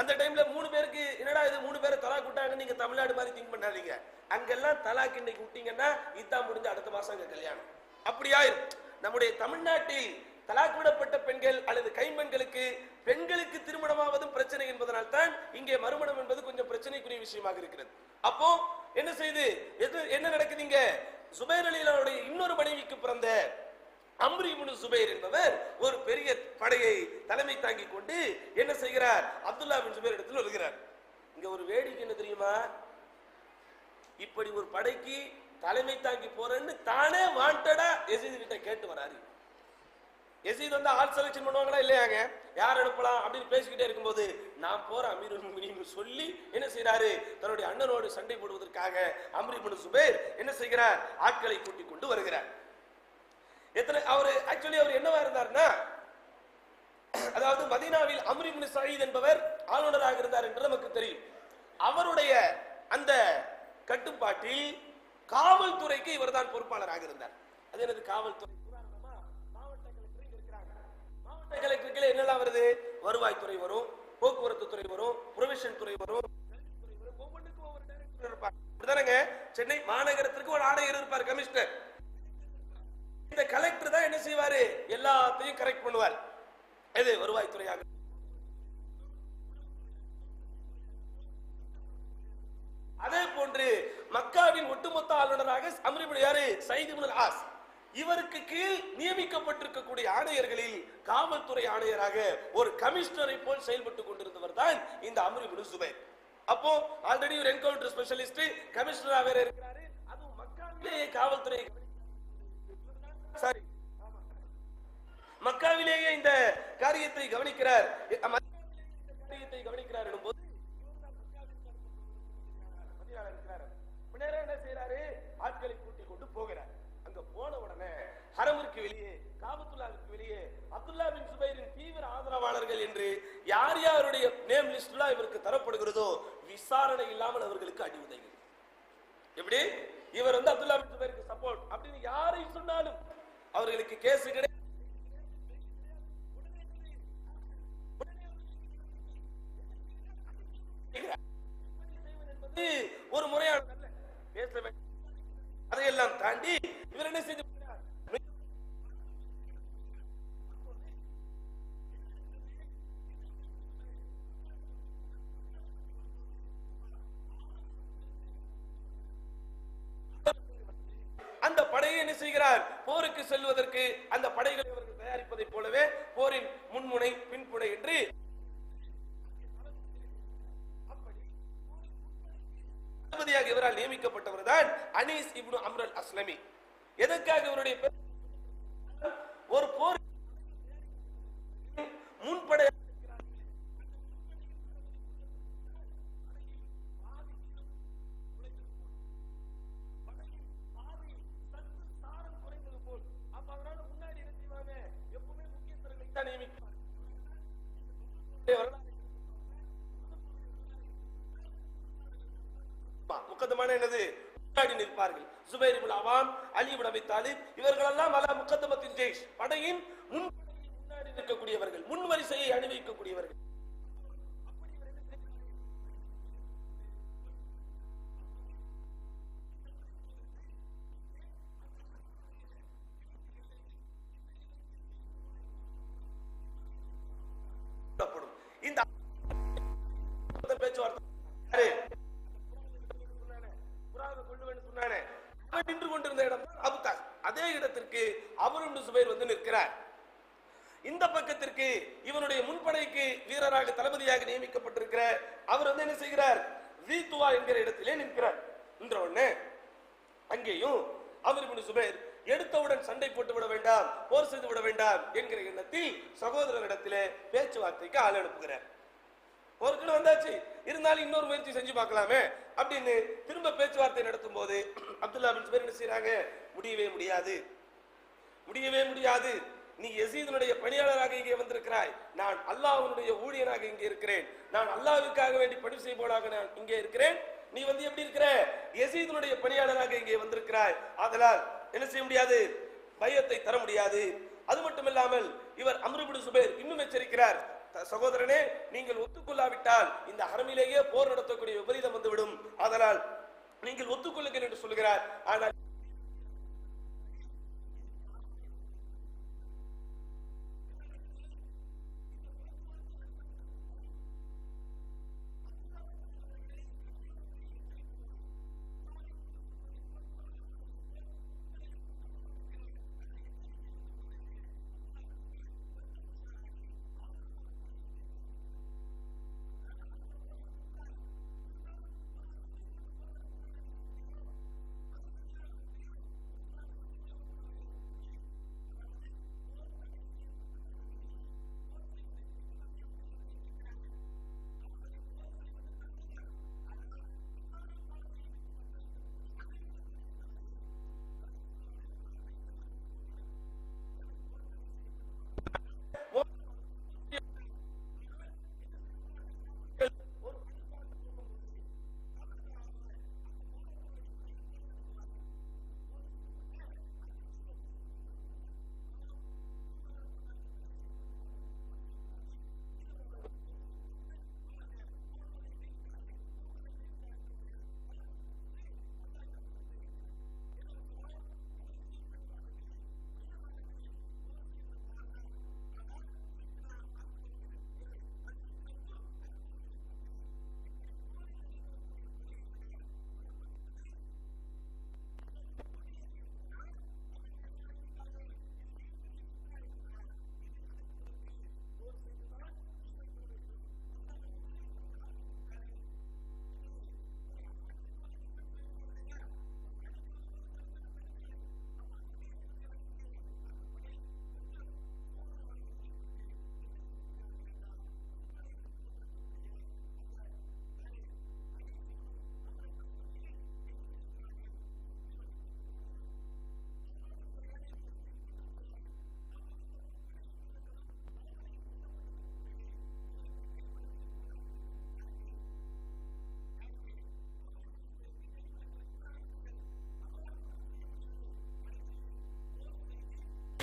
அந்த டைம்ல 3 பேருக்கு என்னடா இது 3 பேரை தலாக் விட்டாங்க, நீங்க தமிழ்நாடு மாதிரி திங்க் பண்ணாதீங்க, அங்கெல்லாம் தலாக் இன்னைக்கு விட்டீங்கன்னா இதான் முடிஞ்ச அடுத்த மாசம் அங்க கல்யாணம் அப்படியா. நம்முடைய தமிழ்நாட்டில் தலாக் விடப்பட்ட பெண்கள் அல்லது கைம்பெண்களுக்கு பெண்களுக்கு திருமணமாவதும் பிரச்சனை என்பதனால் தான் இங்கே மறுமணம் என்பது கொஞ்சம் பிரச்சனைக்குரிய விஷயமாக இருக்கிறது. அப்போ என்ன செய்து என்ன நடக்குதுங்க, சுபைர் ரலியல்லாஹுடைய இன்னொரு மனைவிக்கு பிறந்த அம்ர் இப்னு சுபைர் என்பவர் ஒரு பெரிய படையை தலைமை தாங்கி கொண்டு என்ன செய்கிறார், அப்துல்லா பின் சுபைர் இடத்தில் வருகிறார். இங்க ஒரு வேடிக்கை என்ன தெரியுமா, இப்படி ஒரு படைக்கு தலைமை தாங்கி போறேன்னு தானே வாண்டடா யஸீத் கிட்ட கேட்டு வராரு. யஸீத் வந்து ஆல் செலக்ஷன் பண்ணுவாங்களா இல்லையாங்க, யார் அனுப்பலாம் அப்படின்னு பேசிக்கிட்டே இருக்கும்போது நான் போற அமீருல் முஃமினீன் சொல்லி என்ன செய்யறாரு, தன்னுடைய அண்ணனோடு சண்டை போடுவதற்காக அம்ர் இப்னு சுபைர் என்ன செய்கிறார், ஆட்களை கூட்டிக் கொண்டு வருகிறார். அவர் ஆக்சுவலி அவர் என்னவா இருந்தார்னா, அதாவது மதீனாவில் அம்ர் இப்னு சயீத் என்பவர் ஆளுநராக இருந்தார் என்று நமக்கு தெரியும். அவருடைய அந்த கட்டுப்பாட்டில் காவல்துறைக்கு இவர்தான் பொறுப்பாளராக இருந்தார். அது எனது காவல்துறை, மாவட்ட கலெக்டருக்கு என்னெல்லாம் வருது, வருவாய்த்துறை வரும், போக்குவரத்து துறை வரும், புரொவிஷன் துறை வரும், ஒவ்வொன்றுக்கும் ஒவ்வொரு டைரக்டர் இருப்பார். அப்படிதானங்க, சென்னை மாநகரத்திற்கு ஒரு ஆணையர் இருப்பார், கமிஷனர். இந்த கலெக்டர் தான் என்ன செய்வாரு, எல்லாத்தையும் கரெக்ட் பண்ணுவார். இது வருவாய்த்துறையாக. அதே போன்று மக்காவின் ஒட்டுமொத்த ஆளுநராக அம்ர் இப்னு யாரு, சயீத் இப்னு ஆஸ், இவருக்கு கீழ் நியமிக்கப்பட்டிருக்கக்கூடிய ஆணையர்களில் காவல்துறை ஆணையராக ஒரு கமிஷனரை போல் செயல்பட்டுக் கொண்டிருந்தவர் தான் இந்த அம்ர் இப்னு சுபைர். அப்போ ஆல்ரெடி ஒரு என்கவுண்டர் ஸ்பெஷலிஸ்ட் கமிஷனரா வேற இருக்கிறாரு. அதுவும் மக்காவிலேயே காவல்துறை மக்காவிலேயே இந்த காரியத்தை கவனிக்கிறார் எனும்போது என்ன செய்யறாரு, ஆட்களை கூட்டிக் கொண்டு போகிறார். அங்க போன உடனே ஹரமிற்கு வெளியே, காபத்துல்லாஹ்வுக்கு வெளியே அப்துல்லா பின் சுபைரின் தீவிர ஆதரவாளர்கள் என்று யார் யாருடைய நேம் லிஸ்ட்லாம் இவருக்கு தரப்படுகிறதோ விசாரணை இல்லாமல் அவர்களுக்கு அடி உதைகள். எப்படி இவர் வந்து அப்துல்லா பின் சுபைருக்கு சப்போர்ட் அப்படின்னு யாரை சொன்னாலும் அவர்களுக்கு கேஸ் கிடையாது. ஒரு முறையான அதையெல்லாம் தாண்டி இவர் என்ன செய்து செய்கிறார்? போருக்கு செல்வதற்கு அந்த படைகளை அவர்கள் தயாரிப்பதை போலவே போரின் முன்முனை பின்புனை என்று தளபதியாக இவரால் நியமிக்கப்பட்டவர் தான் அனீஸ் இப்னு அம்ர் அல் அஸ்லமி. எதற்காக இவருடைய ஒரு போர் முன்படை முக்கத்தமான என்னது முன்னாடி நிற்பார்கள். ஜுபைர் இப்னு அவாம், அலி இப்னு அபி தாலிப் இவர்கள் எல்லாம் அலா முக்கத்தமத்தின் ஜெய்ஷ் படையின் முன்னாடி நிற்கக்கூடியவர்கள், முன் வரிசையை அணிவிக்கக்கூடியவர்கள். இந்த பேச்சுவார்த்தை நின்று கொண்டிருந்த இடம் அபுதாஸ். அதே இடத்திற்கு அம்ர் இப்னு சுபைர் வந்து நிற்கிறார். இந்த பக்கத்திற்கு இவனுடைய முன்படைக்கு வீரராக தளபதியாக நியமிக்கப்பட்டிருக்கிற அவர் வந்து என்ன செய்கிறார்? ஜீதுவா என்கிற இடத்திலே நிற்கிறார். என்ற உடனே அங்கேயும் அம்ர் இப்னு சுபைர் எடுத்தவுடன் சண்டை போட்டு விட வேண்டாம், போர் செய்து விட வேண்டாம் என்கிற எண்ணத்தில் சகோதரரிடத்திலே பேச்சுவார்த்தைக்கு ஆள் அனுப்புகிறார். போருக்குன்னு வந்தாச்சு, இருந்தாலும் இன்னொரு முயற்சி செஞ்சு பார்க்கலாமே அப்படின்னு திரும்ப பேச்சுவார்த்தை நடத்தும் போது அப்துல்லா பின் சுபைர் என்ன செய்றாங்க? முடியவே முடியாது, முடியவே முடியாது. நீ யசீதுனுடைய பணியாளராக இங்கே வந்திருக்கிறாய், நான் அல்லாஹ்வுடைய ஊழியராக இங்கே இருக்கிறேன், நான் அல்லாஹ்வுக்காக வேண்டி பணி செய்பவனாக நான் இங்கே இருக்கிறேன். நீ வந்து எப்படி இருக்கிற? யசீதுனுடைய பணியாளராக இங்கே வந்திருக்கிறாய். ஆதலால் என்ன செய்ய முடியாது? பையத்தை தர முடியாது. அது மட்டுமில்லாமல் இவர் அம்ர் இப்னு சுபைர் இன்னும் எச்சரிக்கிறார், சகோதரனே, நீங்கள் ஒத்துக்கொள்ளாவிட்டால் இந்த ஹரமிலேயே போர் நடத்தக்கூடிய விபரீதம் வந்துவிடும். அதனால் நீங்கள் ஒத்துக்கொள்ளுங்கள் என்று சொல்கிறார். ஆனால்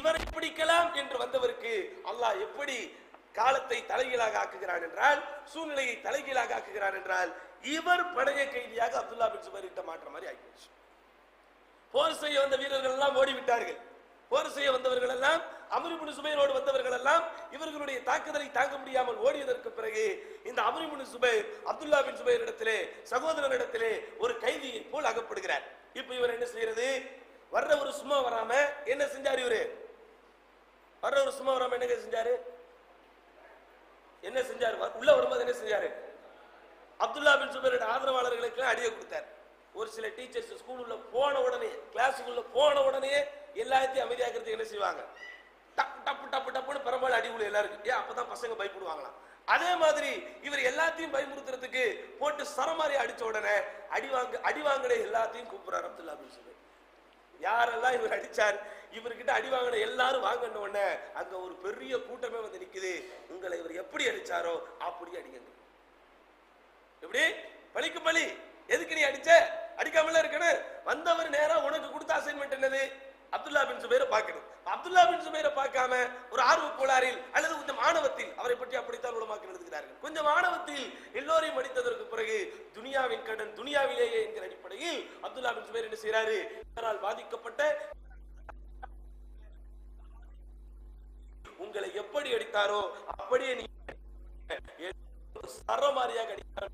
இவரை பிடிக்கலாம் என்று வந்தவருக்கு அல்லாஹ் எப்படி காலத்தை தலைகீழாக ஆக்குகிறான் என்றால், சூழ்நிலையை தலைகீழாக ஆக்குகிறான் என்றால், இவர் படைய கைதியாக அப்துல்லா பின் சுபைர் கிட்ட மாற்ற மாதிரி ஆகிடுச்சு. போர் செய்ய வந்த வீரர்கள் எல்லாம் ஓடிவிட்டார்கள். போர் செய்ய வந்தவர்கள் எல்லாம், அம்ர் இப்னு சுபைரோடு வந்தவர்கள் எல்லாம் இவர்களுடைய தாக்குதலை தாங்க முடியாமல் ஓடியதற்கு பிறகு இந்த அம்ர் இப்னு சுபைர் அப்துல்லா பின் சுபைர் இடத்திலே, சகோதரனிடத்திலே ஒரு கைதியை போல் அகப்படுகிறார். இப்ப இவர் என்ன செய்யறது? வர்றவர் சும்மா வராம என்ன செஞ்சாரு இவரு? வர்றவர் சும்மா வராம என்ன செஞ்சாரு? என்ன செஞ்சாரு? உள்ள வரும்போது என்ன செஞ்சாரு? அப்துல்லா பின் சுபைரோட ஆதரவாளர்களுக்கு அடியை கொடுத்தார். ஒரு சில டீச்சர்ஸ் ஸ்கூலுள்ள போன உடனே, கிளாஸுக்குள்ள போன உடனே எல்லாத்தையும் அமைதியாக்குறதுக்கு என்ன செய்வாங்க? டப்பு டப்பு டப்பு டப்புன்னு பெரும்பாலும் அடி உள்ள எல்லாருக்கும். ஏன்? அப்பதான் பசங்க பயப்படுவாங்களாம். அதே மாதிரி இவர் எல்லாத்தையும் பயமுறுத்துறதுக்கு போட்டு சரமாரி அடிச்ச உடனே அடி வாங்கின எல்லாத்தையும் கூப்பிடுறாரு அப்துல்லா பின் சுபைர். யாரெல்லாம் இவர் அடிச்சார், இவர்கிட்ட அடி வாங்கின எல்லாரும் வாங்கின உடனே அங்க ஒரு பெரிய கூட்டமே வந்து நிக்குது. உங்களை இவர் எப்படி அடிச்சாரோ அப்படி அடிங்க. எப்படி? பழிக்கு பழி. எதுக்கு நீ அடிச்ச? அடிக்காமல இருக்கணும். வந்தவர் நேரா உனக்கு கொடுத்த அசைன்மெண்ட் என்னது? அப்துல்லா பின் சுபைரை பார்க்கணும். அப்துல்லா பின் சுபைரை பார்க்காம ஒரு ஆர்வ கோளாறில் அல்லது கொஞ்சம் ஆணவத்தில், அவரை பற்றி அப்படித்தான் உலமாக்கள் எழுதுகிறார்கள், கொஞ்சம் ஆணவத்தில் எல்லோரையும் அடித்ததற்கு பிறகு துனியாவின் கடன் துனியாவிலேயே என்கிற அடிப்படையில் அப்துல்லா பின் சுபைர் என்ன செய்யறாரு? இதனால் பாதிக்கப்பட்ட உங்களை எப்படி அடித்தாரோ அப்படியே நீ சரமாரியாக அடித்தார்.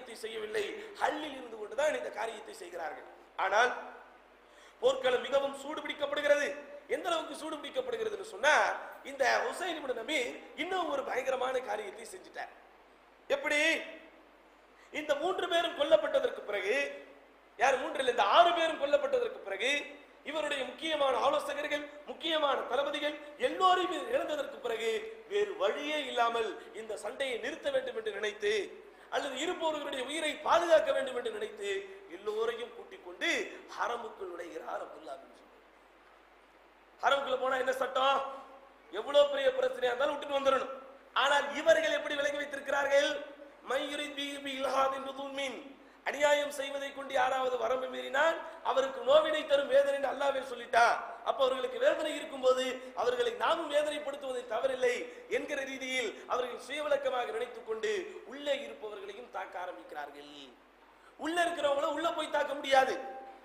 காரியத்தை செய்யவில்லை, ஹல்லில் இருந்து கொண்டுதான் இந்த காரியத்தை செய்கிறார்கள். ஆனால் போர்க்களம் மிகவும் சூடு பிடிக்கப்படுகிறது. எந்த அளவுக்கு சூடு பிடிக்கப்படுகிறது சொன்னா, இந்த ஹுசைன் இப்னு நமீர் இன்னும் ஒரு பயங்கரமான காரியத்தை செஞ்சிட்டார். எப்படி? இந்த 3 பேரும் கொல்லப்பட்டதற்கு பிறகு, யார் 3 இல்ல, இந்த 6 பேரும் கொல்லப்பட்டதற்கு பிறகு இவருடைய முக்கியமான ஆலோசகர்கள், முக்கியமான தளபதிகள் எல்லோரையும் இழந்ததற்கு பிறகு வேறு வழியே இல்லாமல் இந்த சண்டையை நிறுத்த வேண்டும் என்று நினைத்து, அல்லது இருப்பவர்களுடைய உயிரை பாதுகாக்க வேண்டும் என்று நினைத்து எல்லோரையும் கூட்டிக் கொண்டு ஹரமுக்குள் நுழைகிறார் அப்துல்லா பின் ஜுபைர். ஹரமுக்குள்ள போனா என்ன சட்டம்? எவ்வளவு பெரிய பிரச்சனையா இருந்தாலும் விட்டுட்டு வந்துடணும். ஆனால் இவர்கள் எப்படி விளங்கி வைத்திருக்கிறார்கள்? அநியாயம் செய்வதை கொண்டு யாராவது வரம்பு மீறினால் அவருக்கு நோவினை தரும் வேதனை அல்லாஹ்வே சொல்லிட்டான். அப்ப அவர்களுக்கு வேதனை இருக்கும் போது அவர்களை நாமும் வேதனைப்படுத்துவதை தவறில்லை என்கிற ரீதியில் அவர்கள் சுயவிளக்கமாக நினைத்துக் கொண்டு உள்ளே இருப்பவர்களையும் தாக்க ஆரம்பிக்கிறார்கள். உள்ள இருக்கிறவங்களும் உள்ள போய் தாக்க முடியாது.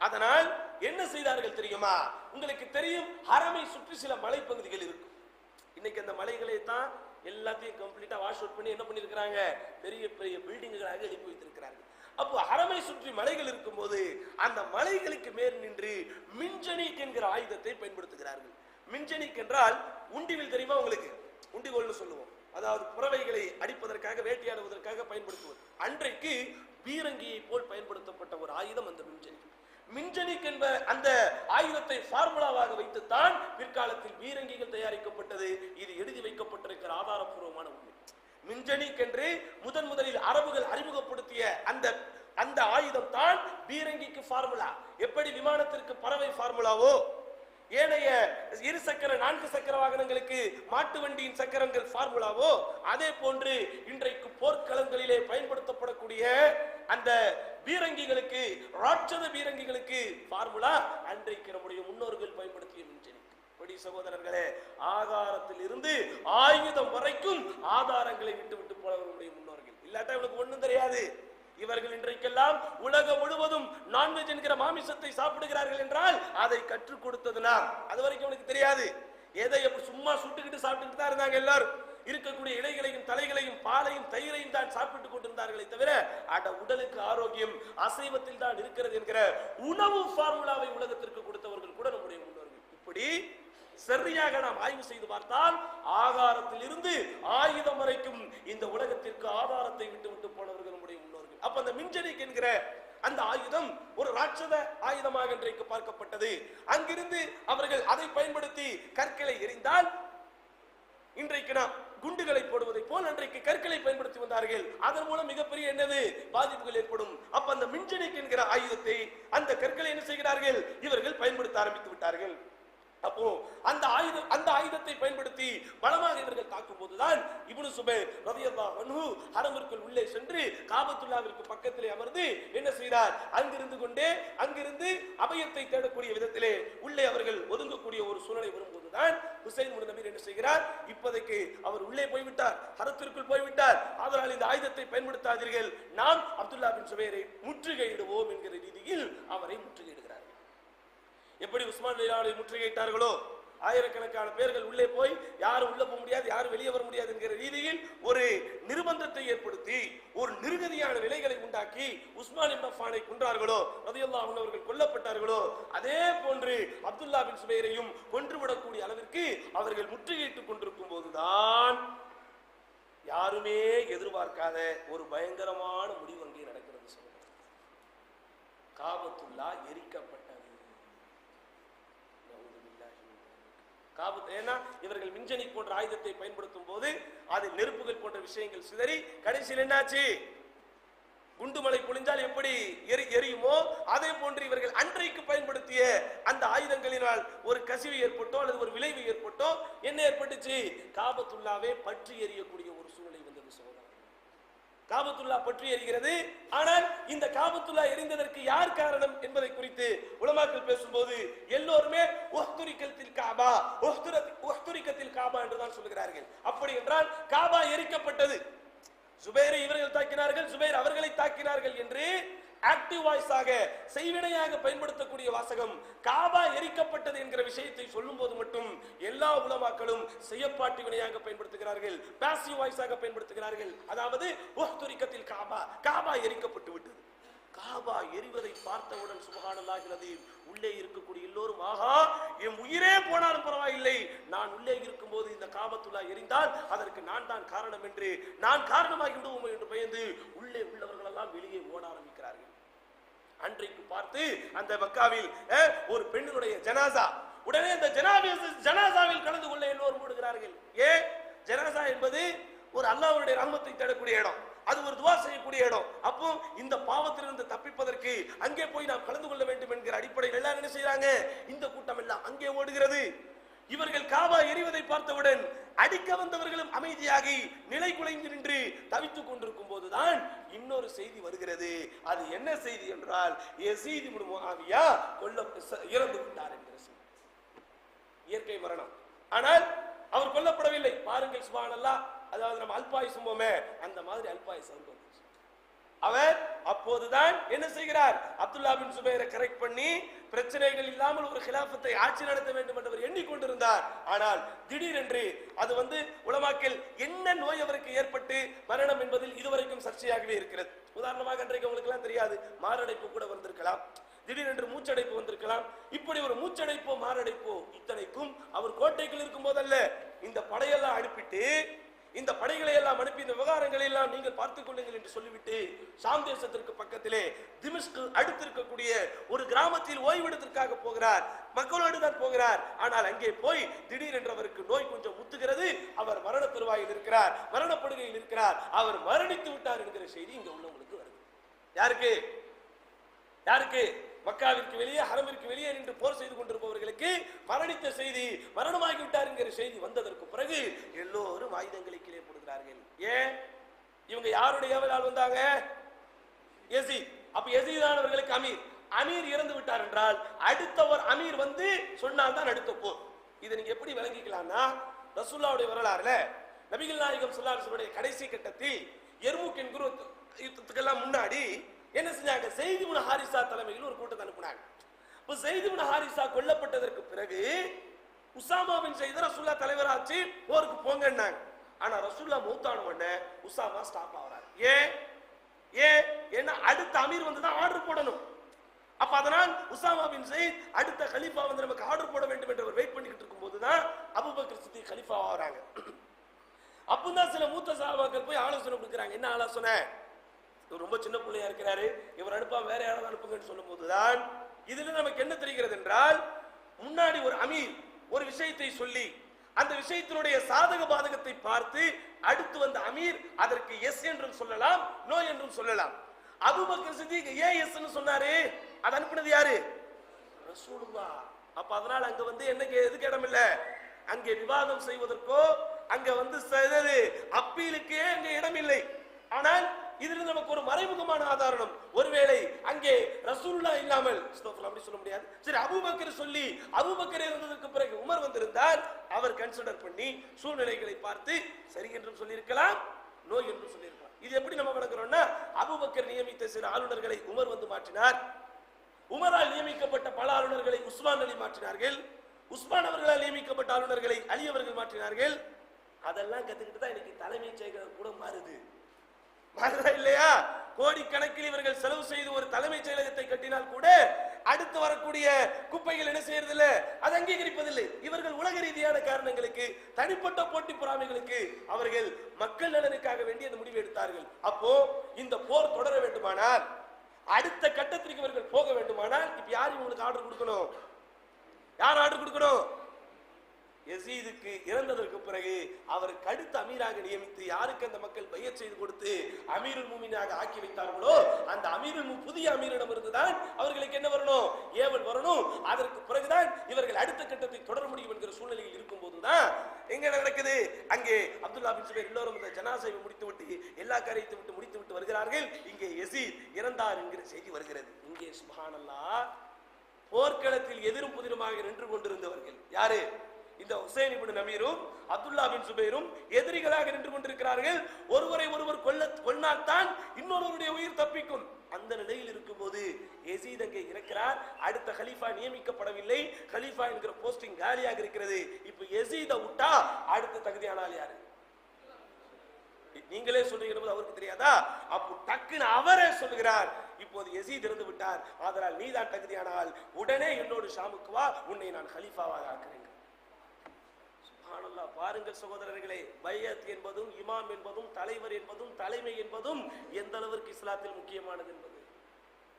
அதனால் என்ன செய்தார்கள் தெரியுமா? உங்களுக்கு தெரியும், ஹரமை சுற்றி சில மலைப்பகுதிகள் இருக்கும். இன்னைக்கு அந்த மலைகளை தான் எல்லாத்தையும் கம்ப்ளீட்டா வாஷ் அவுட் பண்ணி என்ன பண்ணிருக்கிறாங்க, பெரிய பெரிய பில்டிங்குகளாக எழுப்பி வைத்திருக்கிறார்கள். அப்போ ஹரமை சுற்றி மலைகள் இருக்கும் போது அந்த மலைகளுக்கு மேல் நின்று மின்ஜனிக் என்கிற ஆயுதத்தை பயன்படுத்துகிறார்கள். மின்ஜனிக் என்றால் உண்டிவில் தெரியுமா உங்களுக்கு? உண்டிகோல்னு சொல்லுவோம். அதாவது புறவைகளை அடிப்பதற்காக, வேட்டையாடுவதற்காக பயன்படுத்துவது. அன்றைக்கு பீரங்கியை போல் பயன்படுத்தப்பட்ட ஒரு ஆயுதம் அந்த மின்ஜனிக். மின்ஜனிக் என்ப அந்த ஆயுதத்தை ஃபார்முலாவாக வைத்துத்தான் பிற்காலத்தில் பீரங்கிகள் தயாரிக்கப்பட்டது. இது எழுதி வைக்கப்பட்டிருக்கிற ஆதாரப்பூர்வமான உண்மை. மின்ஜனிக் என்று முதலில் அரபுகள் அறிமுகப்படுத்திய அந்த ஆயுதம் தான் பீரங்கிக்கு ஃபார்முலா. எப்படி விமானத்திற்கு பறவை ஃபார்முலாவோ, ஏனைய 2 சக்கர 4 சக்கர வாகனங்களுக்கு மாட்டு வண்டியின் சக்கரங்கள் ஃபார்முலாவோ, அதே போன்று இன்றைக்கு போர்க்களங்களிலே பயன்படுத்தப்படக்கூடிய அந்த பீரங்கிகளுக்கு, ராட்சத பீரங்கிகளுக்கு ஃபார்முலா அன்றைக்கு நம்முடைய முன்னோர்கள் பயன்படுத்திய மின்ஜனிக். சகோதரர்களே, ஆதாரத்தில் இருந்து ஆயுதம் வரைக்கும் ஆதாரங்களை விட்டு போனவர்களுடைய முன்னோர்கள். இல்லாட்டா இவனுக்கு ஒண்ணும் தெரியாது. இவர்கள் இன்றைக்கெல்லாம் உலகம் முழுவதும் நான்வெஜ் என்கிற மாமிசத்தை சாப்பிடுகிறார்கள் என்றால் அதை கற்றுக் கொடுத்ததுனா அது வரைக்கும் அவனுக்கு தெரியாது. எதை எப்படி சும்மா சுட்டுக்கிட்டு சாப்பிட்டுட்டு தான் இருந்தாங்க. எல்லாரும் இருக்கக்கூடிய இலைகளையும் தலைகளையும் பாலையும் தயிரையும் தான் சாப்பிட்டுக் கொண்டிருந்தார்களே தவிர உடலுக்கு ஆரோக்கியம் அசைவத்தில் தான் இருக்கிறது என்கிற உணவு ஃபார்முலாவை உலகத்திற்கு கொடுத்தவர்கள் கூட நம்முடைய முன்னோர்கள். இப்படி சரியாக நாம் ஆய்வு செய்து பார்த்தால் ஆகாரத்தில் இருந்து ஆயுதம் வரைக்கும் இந்த உலகத்திற்கு ஆதாரத்தை விட்டு போனவர்கள் நம்முடைய முன்னோர்கள். அப்ப அந்த மின்ஜனிக் என்கிற அந்த ஆயுதம் ஒரு ராட்சத ஆயுதமாக இன்றைக்கு பார்க்கப்பட்டது. அங்கிருந்து அவர்கள் அதை பயன்படுத்தி கற்களை எறிந்தால், இன்றைக்கு நாம் குண்டுகளை போடுவதை போல் அன்றைக்கு கற்களை பயன்படுத்தி வந்தார்கள். அதன் மூலம் மிகப்பெரிய என்னது பாதிப்புகள் ஏற்படும். அப்ப அந்த மின்ஜனிக் என்கிற ஆயுதத்தை, அந்த கற்களை என்ன செய்கிறார்கள், இவர்கள் பயன்படுத்த ஆரம்பித்து விட்டார்கள். அப்போ அந்த ஆயுதத்தை பயன்படுத்தி பலமாக இவர்கள் தாக்கும் போதுதான் இப்னு சுபைர் ரலியல்லாஹு அன்ஹு ஹரமிற்குள் உள்ளே சென்று காபத்துல்லாவிற்கு பக்கத்திலே அமர்ந்து என்ன செய்தார், அங்கிருந்து அபயத்தை தேடக்கூடிய விதத்திலே உள்ளே அவர்கள் ஒதுங்கக்கூடிய ஒரு சூழலை வரும்போதுதான் ஹுசைன் இப்னு நமீர் என்ன செய்கிறார், இப்போதைக்கு அவர் உள்ளே போய்விட்டார், ஹரத்திற்குள் போய்விட்டார், அதனால் இந்த ஆயுதத்தை பயன்படுத்தாதீர்கள், நாம் அப்துல்லா பின் சுபைரை முற்றுகையிடுவோம் என்கிற ரீதியில் அவரை முற்றுகையிடுகிறார். எப்படி உஸ்மான் ரலியல்லாஹு முற்றுகையிட்டார்களோ, ஆயிரக்கணக்கான பேர்கள் உள்ளே போய் யாரும் உள்ள போக முடியாது, யாரும் வெளியே வர முடியாது என்கிற ரீதியில் ஒரு நிர்பந்தத்தை ஏற்படுத்தி ஒரு நிர்கதியான நிலைகளை உண்டாக்கி உஸ்மான் இப்னு அஃபானை கொன்றார்களோ, ரலியல்லாஹு அன்ஹு அவர்கள் கொல்லப்பட்டார்களோ, அதே போன்று அப்துல்லா பின் சுபைரையும் கொன்றுவிடக்கூடிய அளவிற்கு அவர்கள் முற்றுகையிட்டுக் கொண்டிருக்கும் போதுதான் யாருமே எதிர்பார்க்காத ஒரு பயங்கரமான முடிவு அங்கே நடக்கிறது. காபத்துல்லா எரிக்கப்பட்டது. ஏன்னா இவர்கள் மின்ஜனிக் போன்ற ஆயுதத்தை பயன்படுத்தும் போது அதில் நெருப்புகள் போன்ற விஷயங்கள் சிதறி கடைசியில் என்னாச்சு, குண்டுமலை பொழிஞ்சால் எப்படி எரியுமோ அதே போன்று இவர்கள் அன்றைக்கு பயன்படுத்திய அந்த ஆயுதங்களினால் ஒரு கசிவு ஏற்பட்டோ அல்லது ஒரு விளைவு ஏற்பட்டோ என்ன ஏற்பட்டுச்சு, காபத்துல்லாவே பற்றி எரியக்கூடிய ஒரு சூழ்நிலை வந்தது. காபத்துல்லா பற்றி எரிகிறது. ஆனால் இந்த காபத்துல்லா எரிந்ததற்கு யார் காரணம் என்பதை குறித்து உலமாக்கள் பேசும்போது எல்லோருமே உஹ்துரிக்கத்தில் காபா என்றுதான் சொல்கிறார்கள். அப்படி என்றால் காபா எரிக்கப்பட்டது, சுபைரை இவர்கள் தாக்கினார்கள், சுபைர் அவர்களை தாக்கினார்கள் என்று ஆக்டிவ் வாய்ஸாக செய்வினையாக பயன்படுத்தக்கூடிய வாசகம். காபா எரிக்கப்பட்டது என்கிற விஷயத்தை சொல்லும் போது மட்டும் எல்லா உலமாக்களும் செய்யப்பாட்டு வினையாக பயன்படுத்துகிறார்கள், பாசிவ் வாய்ஸாக பயன்படுத்துகிறார்கள். அதாவது உஹ்துரிகத்தில் காபா, காபா எரிக்கப்பட்டு விட்டது. காபா எரிவதை பார்த்தவுடன் சுப்ஹானல்லாஹில் அஸீம் உள்ளே இருக்கக்கூடிய எல்லோரும், ஆஹா என் உயிரே போனாலும் பரவாயில்லை, நான் உள்ளே இருக்கும்போது இந்த காபத்துல்லா எரிந்தால் அதற்கு நான் தான் காரணம் என்று, நான் காரணமாகி விடுவோம் என்று பயந்து உள்ளே உள்ளவர்கள் எல்லாம் வெளியே ஓட ஆரம்பிக்கிறார்கள். அன்றைக்கு பார்த்து அந்த மக்காவில் ஒரு பெண்ணினுடைய ஜனாசா, உடனே அந்த ஜனாசாவில் கலந்து கொள்ள எல்லோரும் ஓடுகிறார்கள். ஏன்? ஜனாசா என்பது ஒரு அல்லாஹ்வுடைய ரஹ்மத்தை தேடக்கூடிய இடம், அது ஒரு துவா செய்யக்கூடிய இடம். அப்போ இந்த பாவத்திலிருந்து தப்பிப்பதற்கு அங்கே போய் நாம் கலந்து கொள்ள வேண்டும் என்கிற அடிப்படையில் எல்லாரும் என்ன செய்யறாங்க? இந்த கூட்டம் எல்லாம் அங்கே ஓடுகிறது. இவர்கள் காபா எரிவதை பார்த்தவுடன் அடிக்க வந்தவர்களும் அமைதியாகி நிலை குலைந்து நின்று தவித்துக் கொண்டிருக்கும் போதுதான் இன்னொரு செய்தி வருகிறது. அது என்ன செய்தி என்றால், யஸீத் இப்னு முஆவியா இறந்து விட்டார் என்கிற செய்தி. இயற்கை மரணம், ஆனால் அவர் கொல்லப்படவில்லை. பாருங்கள் சுப்ஹானல்லாஹ். அதாவது நம்ம அல்பாயுசுமோமே அந்த மாதிரி அல்பாயுசு அவர் அப்போதுதான் என்ன செய்கிறார்? அப்துல்லா பின் சுபைரை கரெக்ட் பண்ணி பிரச்சனைகள் இல்லாமல் ஒரு கிலாஃபத்தை ஆட்சி நடத்த வேண்டும் என்று அவர் எண்ணிக்கொண்டிருந்தார். ஆனால் திடீரென்று அது உலமாக்கள் என்ன நோய் அவருக்கு ஏற்பட்டு மரணம் என்பதில் இதுவரைக்கும் சர்ச்சையாகவே இருக்கிறது. உதாரணமாக அன்றைக்கு உங்களுக்கு எல்லாம் தெரியாது, மாரடைப்பு கூட வந்திருக்கலாம், திடீரென்று மூச்சடைப்பு வந்திருக்கலாம். இப்படி ஒரு மூச்சடைப்போ மாரடைப்போ இத்தனைக்கும் அவர் கோட்டைக்குள் இருக்கும் போதல்ல, இந்த படையெல்லாம் அனுப்பிட்டு, இந்த படைகளை எல்லாம் அனுப்பி இந்த விவகாரங்களை எல்லாம் நீங்கள் பார்த்துக் கொள்ளுங்கள் என்று சொல்லிவிட்டு ஷாம் தேசத்திற்கு பக்கத்திலே திமிஷ்க் அடுத்திருக்கக்கூடிய ஒரு கிராமத்தில் ஓய்வெடுத்திற்காக போகிறார். மக்களோடு தான் போகிறார். ஆனால் அங்கே போய் திடீரென்று அவருக்கு நோய் கொஞ்சம் முத்துகிறது. அவர் மரண தருவாயில் இருக்கிறார், மரணப்படுகையில் இருக்கிறார். அவர் மரணித்து விட்டார் என்கிற செய்தி இங்க உள்ளவங்களுக்கு வருது. யாருக்கு? யாருக்கு? மக்காவிற்கு வெளியே, ஹரமிற்கு வெளியே நின்று போர் செய்து கொண்டிருப்பவர்களுக்கு மரணித்த செய்தி, மரணமாகிவிட்டார் என்கிற செய்தி வந்ததற்கு பிறகு எல்லோரும் ஆயுதங்களை கீழே போடுகிறார்கள். ஏன்? இவங்க யாருடைய ஏவலால் வந்தாங்க? யஸீத். அப்ப யஸீதானவர்களுக்கு அமீர், அமீர் இறந்து விட்டார் என்றால் அடுத்த ஒரு அமீர் சொன்னால் தான் அடுத்த போர். இதை நீங்க எப்படி விளங்கிக்கலாம்னா, ரசூலுல்லாஹ்வுடைய வரலாறுல நபிகள் நாயகம் ஸல்லல்லாஹு அலைஹி வஸல்லம் கடைசி கட்டத்தில் எர்முக் என்கிற யுத்தத்துக்கெல்லாம் முன்னாடி என்ன செஞ்சாங்க? ஸைத் இப்னு ஹாரிஸா தலைமையில் ஒரு கூட்டத்தை அனுப்பினாங்க. இப்போ ஸைத் இப்னு ஹாரிஸா கொல்லப்பட்டதற்கு பிறகு உசாமா பின் ஸைத் ரசூலுல்லாஹ் தலைவராச்சு போருக்கு போங்கன்னாங்க. ஆனா ரசூலுல்லாஹ் மௌத்தான உடனே உசாமா ஸ்டாப் ஆகிறார். ஏன்னா அடுத்த அமீர் தான் ஆர்டர் போடணும். அப்ப அதனால் உசாமா பின் ஸைத் அடுத்த கலீஃபா நமக்கு ஆர்டர் போட வேண்டும் என்று அவர் வெயிட் பண்ணிக்கிட்டு இருக்கும் போதுதான் அபூபக்கர் சித்திக் கலீஃபா ஆகிறாங்க. அப்பதான் சில மூத்த சஹாபாக்கள் போய் ஆலோசனை கொடுக்குறாங்க. என்ன ஆலோசனை? ரொம்ப சின்ன பிள்ளையா இருக்கிறாரு, இவர் அனுப்பாம வேற யாராவது அனுப்புங்கன்னு சொல்லும் போதுதான் இதுல நமக்கு என்ன தெரிகிறது என்றால், முன்னாடி ஒரு அமீர் ஒரு விஷயத்தை சொல்லி அந்த விஷயத்தினுடைய சாதக பாதகத்தை பார்த்து அடுத்து வந்த அமீர் அதற்கு எஸ் என்றும் சொல்லலாம், நோ என்றும் சொல்லலாம். அபூபக்கர் சித்திக் ஏன் எஸ் ன்னு சொன்னாரு? அது அனுப்பினது யாரு? ரசூலுல்லாஹ். அப்ப அதனால அங்க என்ன எதுக்கு இடம் இல்ல, அங்கே விவாதம் செய்வதற்கோ அங்க அப்பீலுக்கே அங்க இடம் இல்லை. ஆனால் இதில் நமக்கு ஒரு மறைமுகமான ஆதாரம், ஒருவேளை அங்கே ரசூலுல்லாஹ் இல்லாமல் அப்படி சொல்ல முடியாது. சரி, அபூபக்கர் சொல்லி அபூபக்கர் இருந்ததற்கு பிறகு உமர் வந்திருந்தால் அவர் கன்சிடர் பண்ணி சூழ்நிலைகளை பார்த்து சரி என்றும் சொல்லியிருக்கலாம், நோய் என்றும் சொல்லியிருக்கலாம். இது எப்படி நம்ம விளக்குறோம்னா, அபூபக்கர் நியமித்த சில ஆளுநர்களை உமர் மாற்றினார், உமரால் நியமிக்கப்பட்ட பல ஆளுநர்களை உஸ்மான் அலி மாற்றினார்கள், உஸ்மான் அவர்களால் நியமிக்கப்பட்ட ஆளுநர்களை அலி அவர்கள் மாற்றினார்கள். அதெல்லாம் கத்துக்கிட்டு தான் இன்னைக்கு தலைமைச் செயலர் கூட மாறுது. இல்லையா? கோடிக்கணக்கில் இவர்கள் செலவு செய்து ஒரு தலைமைச் செயலகத்தை கட்டினால் கூட அடுத்து வரக்கூடிய குப்பைகள் என்ன செய்யறதில்லை, அதை அங்கீகரிப்பதில்லை. இவர்கள் உலக ரீதியான காரணங்களுக்கு, தனிப்பட்ட போட்டி பொறாமைகளுக்கு அவர்கள் மக்கள் நலனுக்காக வேண்டிய அந்த முடிவு எடுத்தார்கள். அப்போ இந்த போர் தொடர வேண்டுமானால், அடுத்த கட்டத்திற்கு இவர்கள் போக வேண்டுமானால் இப்ப யார் இவங்களுக்கு ஆர்டர் கொடுக்கணும்? யார் ஆர்டர் கொடுக்கணும்? யஸீதுக்கு இறந்ததற்கு பிறகு அவருக்கு அடுத்த அமீராக நியமித்து யாருக்கு அந்த மக்கள் பையத் செய்து கொடுத்து அமீருல் முஃமினாக ஆக்கி வைத்தார்களோ அந்த புதிய அமீரிடம் இருந்துதான் அவர்களுக்கு என்ன வரணும்? ஏவல் வரணும். அதற்கு பிறகுதான் இவர்கள் அடுத்த கட்டத்தை தொடர முடியும் என்கிற சூழ்நிலையில் இருக்கும் போதுதான் எங்க நடக்குது? அங்கே அப்துல்லா பின் சுபைர் எல்லோரும் இந்த ஜனாசாவை முடித்துவிட்டு எல்லா காரியத்தை விட்டு முடித்துவிட்டு வருகிறார்கள். இங்கே யஸீத் இறந்தார் என்கிற செய்தி வருகிறது. இங்கே சுப்ஹானல்லாஹ், போர்க்களத்தில் எதிரும் புதிருமாக நின்று கொண்டிருந்தவர்கள் யாரு? இந்த ஹுசைன் இப்னு நமீரும் அப்துல்லா பின் சுபைரும் எதிரிகளாக நின்று கொண்டிருக்கிறார்கள். ஒருவரை ஒருவர் கொன்னால்தான் இன்னொருவருடைய உயிர் தப்பிக்கும். அந்த நிலையில் இருக்கும்போது யசீத் அங்கே இருக்கிறார். அடுத்த கலீஃபா நியமிக்கப்படவில்லை. கலீஃபா என்கிற போஸ்டிங் காலியாக இருக்கிறது. இப்ப யசீதை விட்டா அடுத்த தகுதியான ஆள் யாரு? நீங்களே சொல்றீங்க, அவருக்கு தெரியாதா? அப்போ டக்குன்னு அவரே சொல்லுகிறார், இப்போது யசீத் இருந்து விட்டார், அதனால் நீதான் தகுதியான ஆள், உடனே என்னோடு ஷாமுக்கு வா, உன்னை நான் கலீஃபாவாக ஆக்குறேன். சுப்ஹானல்லாஹ். பாருங்கள் சகோதரர்களே, பைஅத் என்பதும் இமாம் என்பதும் தலைவர் என்பதும் தலைமை என்பதும் எந்த அளவிற்கு இஸ்லாத்தில் முக்கியமானது என்பது.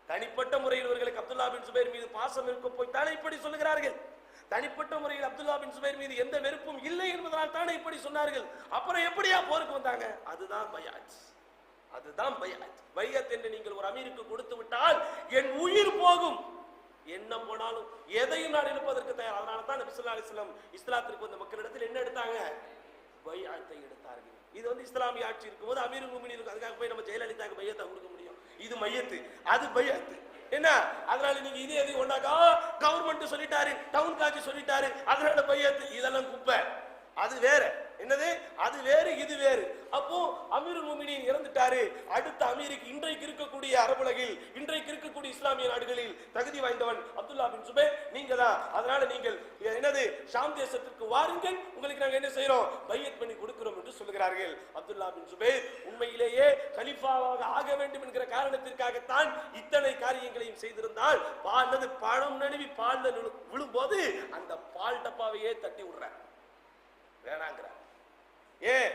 தனிப்பட்ட முறையில் இவர்களுக்கு அப்துல்லா பின் சுபைர் மீது பாசம் இருக்க போய்த்தானே இப்படி சொல்லுகிறார்கள். தனிப்பட்ட முறையில் அப்துல்லா பின் சுபைர் மீது எந்த வெறுப்பும் இல்லை என்பதனால் தானே இப்படி சொன்னார்கள். அப்புறம் எப்படியா போருக்கு வந்தாங்க? அதுதான் பைஅத். அதுதான் பைஅத். பைஅத் என்று நீங்கள் ஒரு அமீருக்கு கொடுத்து விட்டால் என் உயிர் போகும், என்ன போனாலும் எதையும் நான் எடுப்பதற்கு தயார். அதனால தான் நபி ஸல்லல்லாஹு அலைஹி வஸல்லம் இஸ்லாத்திற்கு வந்த மக்களிடத்தில் என்ன எடுத்தாங்க? பைஅத்தை எடுத்தார்கள். இது இஸ்லாமிய ஆட்சி இருக்கும்போது அமீருல் முஃமினீன், அதுக்காக போய் நம்ம ஜெயலலிதாக்கு பைஅத்தை கொடுக்க முடியும்? இது மையத்து, அது பைஅத்து. என்ன அதனால நீங்க இது எது ஒண்ணாக்கா கவர்மெண்ட் சொல்லிட்டாரு, டவுன் காட்சி சொல்லிட்டாரு, அதனால பைஅத்து, இதெல்லாம் குப்பை. அது வேற. என்னது? அது வேறு, இது வேறு. அப்போ அமீருல் முஃமினீன் இறந்துட்டாரு. அடுத்த அமீருக்கு இன்றைக்கு இருக்கக்கூடிய அரபுலகில், இன்றைக்கு இருக்கக்கூடிய இஸ்லாமிய நாடுகளில் தகுதி வாய்ந்தவன் அப்துல்லா பின் சுபைர் நீங்க தான். அதனால நீங்கள் என்னது ஷாம் தேசத்திற்கு வாருங்கள், உங்களுக்கு நாங்க என்ன செய்யறோம்? பைஅத் பண்ணி கொடுக்கிறோம் என்று சொல்கிறார்கள். அப்துல்லா பின் சுபைர் உண்மையிலேயே கலீஃபாவாக ஆக வேண்டும் என்கிற காரணத்திற்காகத்தான் இத்தனை காரியங்களையும் செய்திருந்தால், பழம் நழுவி பால் விழும்போது அந்த பால் டப்பாவையே தட்டி விடுறார், வேணாங்கிறார். ஏன்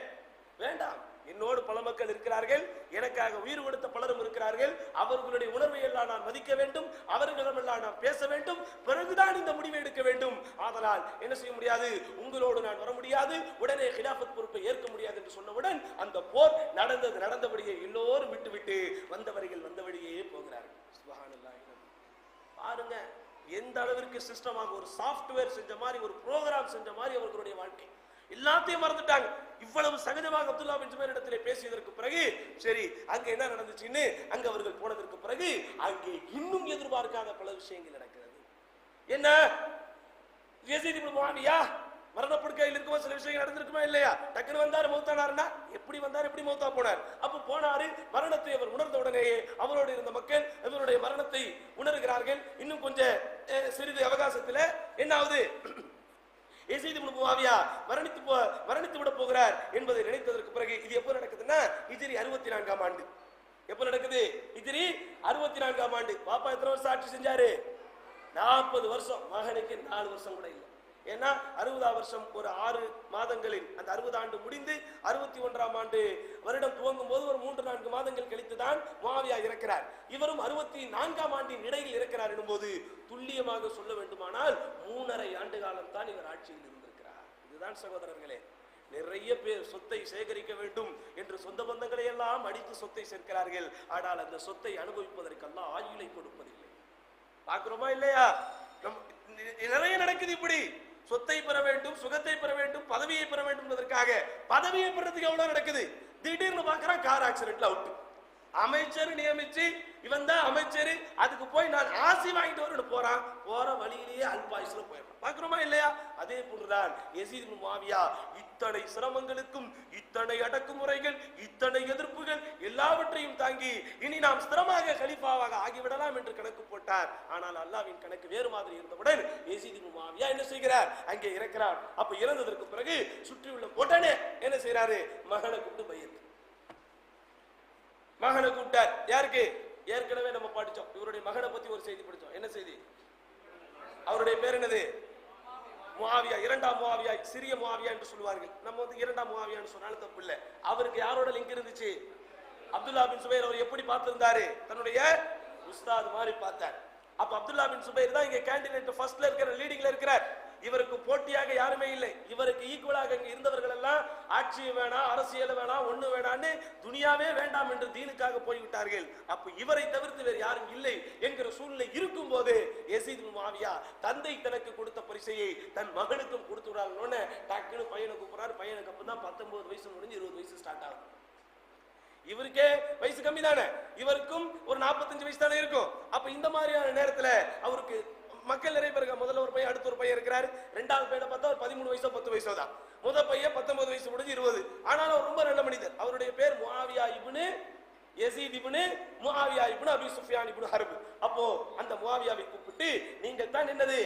வேண்டாம்? என்னோடு பல மக்கள் இருக்கிறார்கள், எனக்காக உயிர் கொடுத்த பலரும் இருக்கிறார்கள், அவர்களுடைய உணர்வை எல்லாம் நான் மதிக்க வேண்டும், அவர்களிடமெல்லாம் நான் பேச வேண்டும், பிறகுதான் இந்த முடிவை எடுக்க வேண்டும். அதனால் என்ன செய்ய முடியாது, உங்களோடு நான் வர முடியாது, உடனே கிலாஃபத் பொறுப்பை ஏற்க முடியாது என்று சொன்னவுடன் அந்த போர் நடந்தபடியே எல்லோரும் விட்டு வந்தவர்கள் வந்தபடியே போகிறார்கள். சுப்ஹானல்லாஹ். பாருங்க எந்த அளவிற்கு சிஸ்டமாக ஒரு சாஃப்ட்வேர் செஞ்ச மாதிரி, ஒரு ப்ரோக்ராம் செஞ்ச மாதிரி அவர்களுடைய வாழ்க்கை. எல்லாத்தையும் மறந்துட்டாங்க. இவ்வளவு சகஜமாக அப்துல்லா பின் சுபைர் இடத்திலே பேசியதற்கு பிறகு சரி அங்க என்ன நடந்துச்சுன்னு அங்க அவர்கள் போனதற்கு பிறகு அங்கே இன்னும் எதிர்பார்க்காத பல விஷயங்கள் நடக்கிறது. என்ன? யஸீத் இப்னு முஆவியா மரணப்படுக்கையில் இருக்கும்போது சில விஷயங்கள் நடந்திருக்குமா இல்லையா? டக்குனு வந்தாரு, மௌத்தானாருன்னா எப்படி வந்தார், எப்படி மௌத்தா போனார்? அப்ப போனாரு, மரணத்தை அவர் உணர்ந்த உடனேயே அவரோடு இருந்த மக்கள் அவருடைய மரணத்தை உணர்கிறார்கள். இன்னும் கொஞ்சம் சிறிது அவகாசத்துல என்ன ஆகுது? யஸீத் இப்னு முஆவியா மரணித்து விட போகிறார் என்பதை நினைத்ததற்கு பிறகு இது எப்போ நடக்குதுன்னா ஹிஜ்ரி 64ஆம் ஆண்டு. எப்போ நடக்குது? ஹிஜ்ரி 64ஆம் ஆண்டு. பாப்பா எத்தனை வருஷம் ஆட்சி செஞ்சாரு? 40 வருஷம். மகனுக்கு 4 வருஷம் கூட இல்லை. ஏன்னா 60ஆம் வருஷம் ஒரு 6 மாதங்களில் அந்த 60 ஆண்டு முடிந்து 61ஆம் ஆண்டு வருடம் துவங்கும் போது ஒரு 3-4 மாதங்கள் கழித்துதான் முஆவியா இறக்கிறார். இவரும் 64ஆம் ஆண்டின் இடையில் இறக்கிறார் எனும்போது துல்லியமாக சொல்ல வேண்டுமானால் 3.5 ஆண்டு காலம் தான் இவர் ஆட்சியில் இருந்திருக்கிறார். இதுதான் சகோதரர்களே, நிறைய பேர் சொத்தை சேகரிக்க வேண்டும் என்று சொந்த பந்தங்களை எல்லாம் அடித்து சொத்தை சேர்க்கிறார்கள். ஆனால் அந்த சொத்தை அனுபவிப்பதற்கெல்லாம் ஆயுளை கொடுப்பதில்லை. பார்க்கிறோமா இல்லையா? நிறைய நடக்குது இப்படி. சொத்தை பெற வேண்டும், சுகத்தை பெற வேண்டும், பதவியை பெற வேண்டும் என்பதற்காக பதவியை பெறதுக்கு எவ்வளவு நடக்குது. திடீர்னு பார்க்கறான் கார் ஆக்சிடென்ட்ல அவுட். அமைச்சர் நியமிச்சு இவன் தான் அமைச்சர், அதுக்கு போய் நான் ஆசி வாங்கிட்டு வரணும் போறான், போற வழியிலேயே அல்பாயுஸ்ல போயிடுறான். பார்க்கிறோமா இல்லையா? அதே போன்றுதான் யஸீத் இப்னு முஆவியா இத்தனை சிரமங்களுக்கும், இத்தனை அடக்குமுறைகள், இத்தனை எதிர்ப்புகள் எல்லாவற்றையும் தாங்கி இனி நாம் ஸ்திரமாக கலீஃபாவாக ஆகிவிடலாம் என்று கணக்கு போட்டார். ஆனால் அல்லாஹ்வின் கணக்கு வேறு மாதிரி இருந்தவுடன் யஸீத் இப்னு முஆவியா என்ன செய்கிறார்? அங்கே இறக்கிறார். அப்ப இறந்ததற்கு பிறகு சுற்றியுள்ள உடனே என்ன செய்யறாரு? மகனை கூப்பிட்டு பையத். மகனை கூப்பிட்டார். யாருக்கு? ஏற்கனவே நம்ம படிச்சோம், இவருடைய மகனை பத்தி ஒரு செய்தி படிச்சோம். என்ன செய்தி? அவருடைய பேர் என்னது? முஆவியா. 2ஆம் முஆவியா, சிறிய முஆவியா என்று சொல்வார்கள். நம்ம 2ஆம் முஆவியான்னு சொன்னாலும் தப்பு இல்லை. அவருக்கு யாரோட லிங்க் இருந்துச்சு? அப்துல்லா பின் சுபைர். அவர் எப்படி பார்த்திருந்தாரு? தன்னுடைய உஸ்தாத் மாதிரி பார்த்தார். அப்ப அப்துல்லா பின் சுபைர் தான் இங்க கேண்டிடேட் ஃபர்ஸ்ட்ல இருக்கிற, லீடிங்ல இருக்கிறார். இவருக்கு போட்டியாக யாருமே இல்லை. இவருக்கு ஈக்குவலாக இங்க இருந்தவர்கள் எல்லாம் ஆட்சியை வேணாம், அரசியல் வேணாம், ஒண்ணு வேணான்னு துனியாவே வேண்டாம் என்று தீனுக்காக போய்விட்டார்கள். அப்ப இவரை தவிர்த்து வேறு யாரும் இல்லை என்கிற சூழ்நிலை இருக்கும் போது யஸீத் இப்னு முஆவியா தந்தை தனக்கு கொடுத்த பரிசையை தன் மகனுக்கும் கொடுத்து விடாங்கன்னு டக்குன்னு பையனை கூப்பிடுறாரு. பையனுக்கு அப்பதான் 19 வயசு முடிஞ்சு 20 வயசு ஸ்டார்ட் ஆகும். இவருக்கே வயசு கம்மி தானே, இவருக்கும் ஒரு 45 வயசு தானே இருக்கும். அப்ப இந்த மாதிரியான நேரத்துல அவருக்கு மக்கள் நிறைய பேர். முதல்ல ஒரு பையன், அடுத்த ஒரு பையன் இருக்கிறாரு. 2வது பையனை பார்த்தா ஒரு 13 வயசோ 10 வயசோ தான். முதல் பையன் 19 வயசு முடிஞ்சு 20. ஆனாலும் அவர் ரொம்ப நல்ல மனிதர். அவருடைய பேர் முஆவியா இப்னு யஸீத் இப்னு முஆவியா இப்னு அபி சுஃபியான் இப்னு ஹர்ப். அப்போ அந்த முஆவியாவை கூப்பிட்டு, நீங்கள் தான் என்னது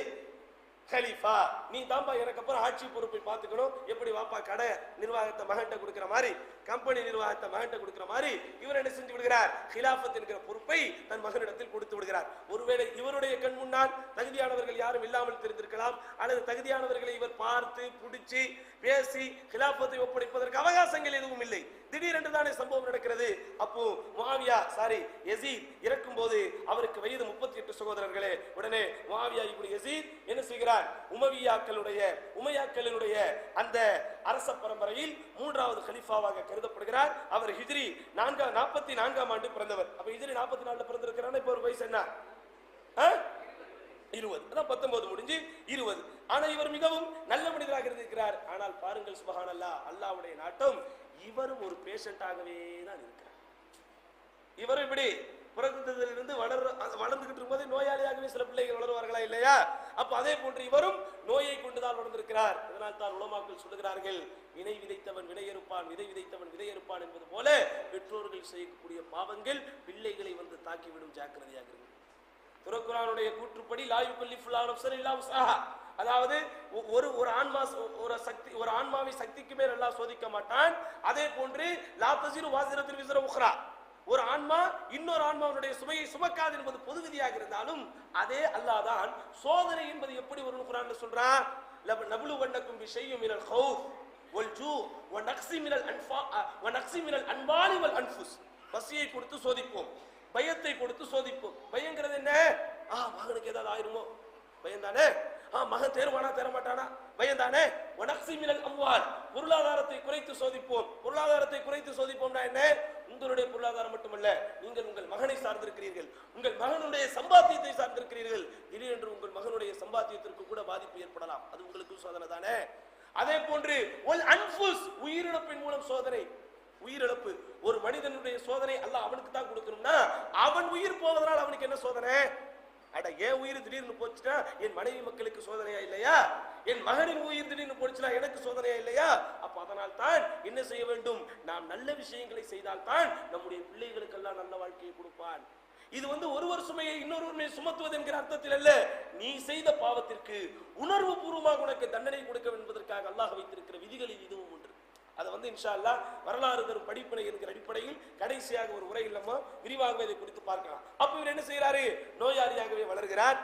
கலீஃபா, நீ தான்பா எனக்கு அப்புறம் ஆட்சி பொறுப்பை பார்த்துக்கணும். எப்படி வாப்பா கடை நிர்வாகத்தை மகன்கிட்ட கொடுக்கிற மாதிரி, கம்பெனி நிர்வாகத்தை மகன்கிட்ட கொடுக்கிற மாதிரி இவர் என்ன செஞ்சு விடுகிறார், ஹிலாஃபத் என்கிற பொறுப்பை தன் மகனிடத்தில் கொடுத்து விடுகிறார். ஒருவேளை இவருடைய கண் முன்னால் தகுதியானவர்கள் யாரும் இல்லாமல் தெரிந்திருக்கலாம், அல்லது தகுதியானவர்களை இவர் பார்த்து பிடிச்சி பேசி ஹிலாஃபத்தை ஒப்படைப்பதற்கு அவகாசங்கள் எதுவும் இல்லை. திடீரென்று தானே சம்பவம் நடக்கிறது. அப்போ முஆவியா யஸீத் இறக்கும் போது அவருக்கு வயது 38 சகோதரர்களே. உடனே முஆவியா இப்னு யஸீத் என்ன செய்கிறார், உமையாக்களினுடைய அந்த அரச பரம்பரையில் 3வது கலீஃபாவாக கருதப்படுகிறார். அவர் ஹிஜ்ரி 44ஆம் ஆண்டு பிறந்தவர். அப்ப ஹிஜ்ரி 44ல பிறந்திருக்கிறார். இப்ப ஒரு வயசு என்ன, 20, அதான் 19 முடிஞ்சு 20. ஆனா இவர் மிகவும் நல்ல மனிதராக இருந்திருக்கிறார். ஆனால் பாருங்கள் சுப்ஹானல்லாஹ், அல்லாஹ்வுடைய நாட்டம், இவரும் ஒரு பேஷண்டாகவே தான் இருக்கிறார். இவரும் இப்படி பிறந்ததிலிருந்து வளர்ந்துகிட்டு இருக்கும்போது நோயாளியாகவே சில பிள்ளைகள் வளருவார்களா இல்லையா? அப்ப அதே போன்று இவரும் நோயை கொண்டுதான் வளர்ந்திருக்கிறார். இதனால் தான் உலமாக்கள் சொல்லுகிறார்கள், வினை விதைத்தவன் வினையறுப்பான், விதை விதைத்தவன் விதையறுப்பான் என்பது போல பெற்றோர்கள் செய்யக்கூடிய பாவங்கள் பிள்ளைகளை வந்து தாக்கிவிடும். ஜாக்கிரதையாக இருக்கு. திருக்குர்ஆனுடைய கூற்றுப்படி லா யுகல்லிஃபுல்லாஹு நஃப்ஸன் இல்லா வஸ்ஆஹா, அதாவது ஒரு ஆன்மாவை சக்திக்கு மேல் அல்லாஹ் சோதிக்க மாட்டான். அதே போன்று லா தஸிரு வாஸிரத்துன் விஸ்ர உக்ரா, ஒரு ஆன்மா இன்னொரு ஆன்மாவுடைய சுமையை சுமக்காது என்பது பொது விதியாக இருந்தாலும் அதே அல்லாஹ் தான் சோதனை என்பது எப்படி வரும் குர்ஆன்ல சொல்றான், நபுலுவன்னக்கும் பிஷைஇம் மினல் கௌஃப் வல் ஜூ வ நக்ஸி மினல் அன்வாலி வல் அன்ஃபுஸ், பசியை கொடுத்து சோதிப்போம், பயத்தை கொடுத்து சோதிப்போம். பயங்கிறது என்ன, மகனுக்கு ஏதாவது ஆயிருமோ பயம் தானே, மகன் தேர்வானா தேரமாட்டானா பயம் தானே. வனக்ஸி மினல் அம்வால், பொருளாதாரத்தை குறைத்து சோதிப்போம். பொருளாதாரத்தை குறைத்து சோதிப்போம்னா என்ன, உங்களுடைய பொருளாதாரம் மட்டுமல்ல, நீங்கள் உங்கள் மகனை சார்ந்திருக்கிறீர்கள், உங்கள் மகனுடைய சம்பாத்தியத்தை சார்ந்திருக்கிறீர்கள். திடீரென்று உங்கள் மகனுடைய சம்பாத்தியத்திற்கு கூட பாதிப்பு ஏற்படலாம், அது உங்களுக்கு சோதனை தானே. அதே போன்று ஒல் அன்ஃபுஸ், உயிரிழப்பின் மூலம் சோதனை. உயிரிழப்பு ஒரு மனிதனுடைய சோதனை அல்லாஹ் அவனுக்கு தான் கொடுக்கணும்னா, அவன் உயிர் போவதனால் அவனுக்கு என்ன சோதனை? அட, ஏன் உயிர் திடீர்னு போச்சுன்னா என் மனைவி மக்களுக்கு சோதனையா இல்லையா, என் மகனின் உயிர் திடீர்னு போச்சுன்னா எனக்கு சோதனையா இல்லையா? அப்ப அதனால் தான் என்ன செய்ய வேண்டும், நாம் நல்ல விஷயங்களை செய்தால் தான் நம்முடைய பிள்ளைகளுக்கு எல்லாம் நல்ல வாழ்க்கையை கொடுப்பான். இது ஒருவர் சுமையை இன்னொருவர் சுமத்துவது என்கிற அர்த்தத்தில் அல்ல, நீ செய்த பாவத்திற்கு உணர்வு பூர்வமாக உனக்கு தண்டனை கொடுக்க என்பதற்காக அல்லாஹ் வைத்திருக்கிற விதிகளில் இதுவும் ஒன்று. அதை இன்ஷா அல்லாஹ் வரலாறு தரும் படிப்பினை என்கிற அடிப்படையில் கடைசியாக ஒரு உரையில் நம்ம விரிவாக இதை குறித்து பார்க்கலாம். அப்ப இவர் என்ன செய்யறாரு, நோயாளியாகவே வளர்கிறார்,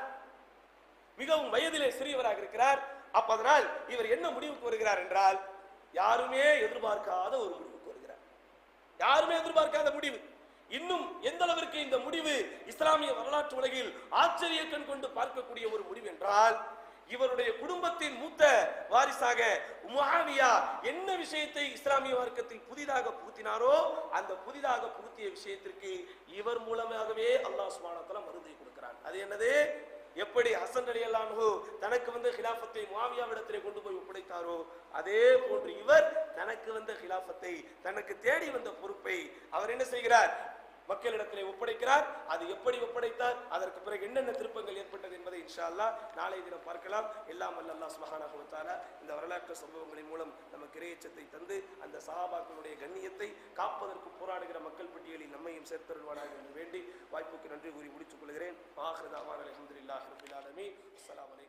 மிகவும் வயதிலே சிறியவராக இருக்கிறார். அப்ப அதனால் இவர் என்ன முடிவுக்கு வருகிறார் என்றால், யாருமே எதிர்பார்க்காத ஒரு முடிவுக்கு வருகிறார். யாருமே எதிர்பார்க்காத முடிவு. இன்னும் எந்த அளவிற்கு இந்த முடிவு இஸ்லாமிய வரலாற்று உலகில் ஆச்சரிய கண் கொண்டு பார்க்கக்கூடிய ஒரு முடிவு என்றால், இவருடைய குடும்பத்தின் மூத்த வாரிசாக முஆவியா என்ன விஷயத்தை இஸ்லாமிய மார்க்கத்தில் புதிதாக புகுத்தினாரோ, அந்த புதிதாக புகுத்திய விஷயத்திற்கு இவர் மூலமாகவே அல்லாஹ் சுப்ஹானஹு வ தஆலா மருந்தை கொடுக்கிறான். அது என்னது, எப்படி ஹசன் ரலியல்லாஹு அன்ஹு தனக்கு ஹிலாஃபத்தை முஆவியாவிடத்திலே கொண்டு போய் ஒப்படைத்தாரோ, அதே போன்று இவர் தனக்கு ஹிலாஃபத்தை, தனக்கு தேடி வந்த பொறுப்பை அவர் என்ன செய்கிறார், மக்களிடத்திலே ஒப்படைக்கிறார். அது எப்படி ஒப்படைத்தார், அதற்கு பிறகு என்னென்ன திருப்பங்கள் ஏற்பட்டது என்பதை இன்ஷா அல்லாஹ் நாளை தினம் பார்க்கலாம். எல்லாம் வல்ல அல்லாஹ் சுப்ஹானஹு வ தஆலா இந்த வரலாற்று சம்பவங்களின் மூலம் நமக்கு இறையச்சத்தை தந்து அந்த சஹாபாக்களுடைய கண்ணியத்தை காப்பதற்கு போராடுகிற மக்கள் பட்டியலில் நம்மையும் சேர்த்தருள்வானாக என்று வேண்டி வாய்ப்புக்கு நன்றி கூறி முடித்துக் கொள்கிறேன். ஆகிரு தாவானா அல்ஹம்துலில்லாஹி ரப்பில் ஆலமீன். அஸ்ஸலாமு அலைக்கும்.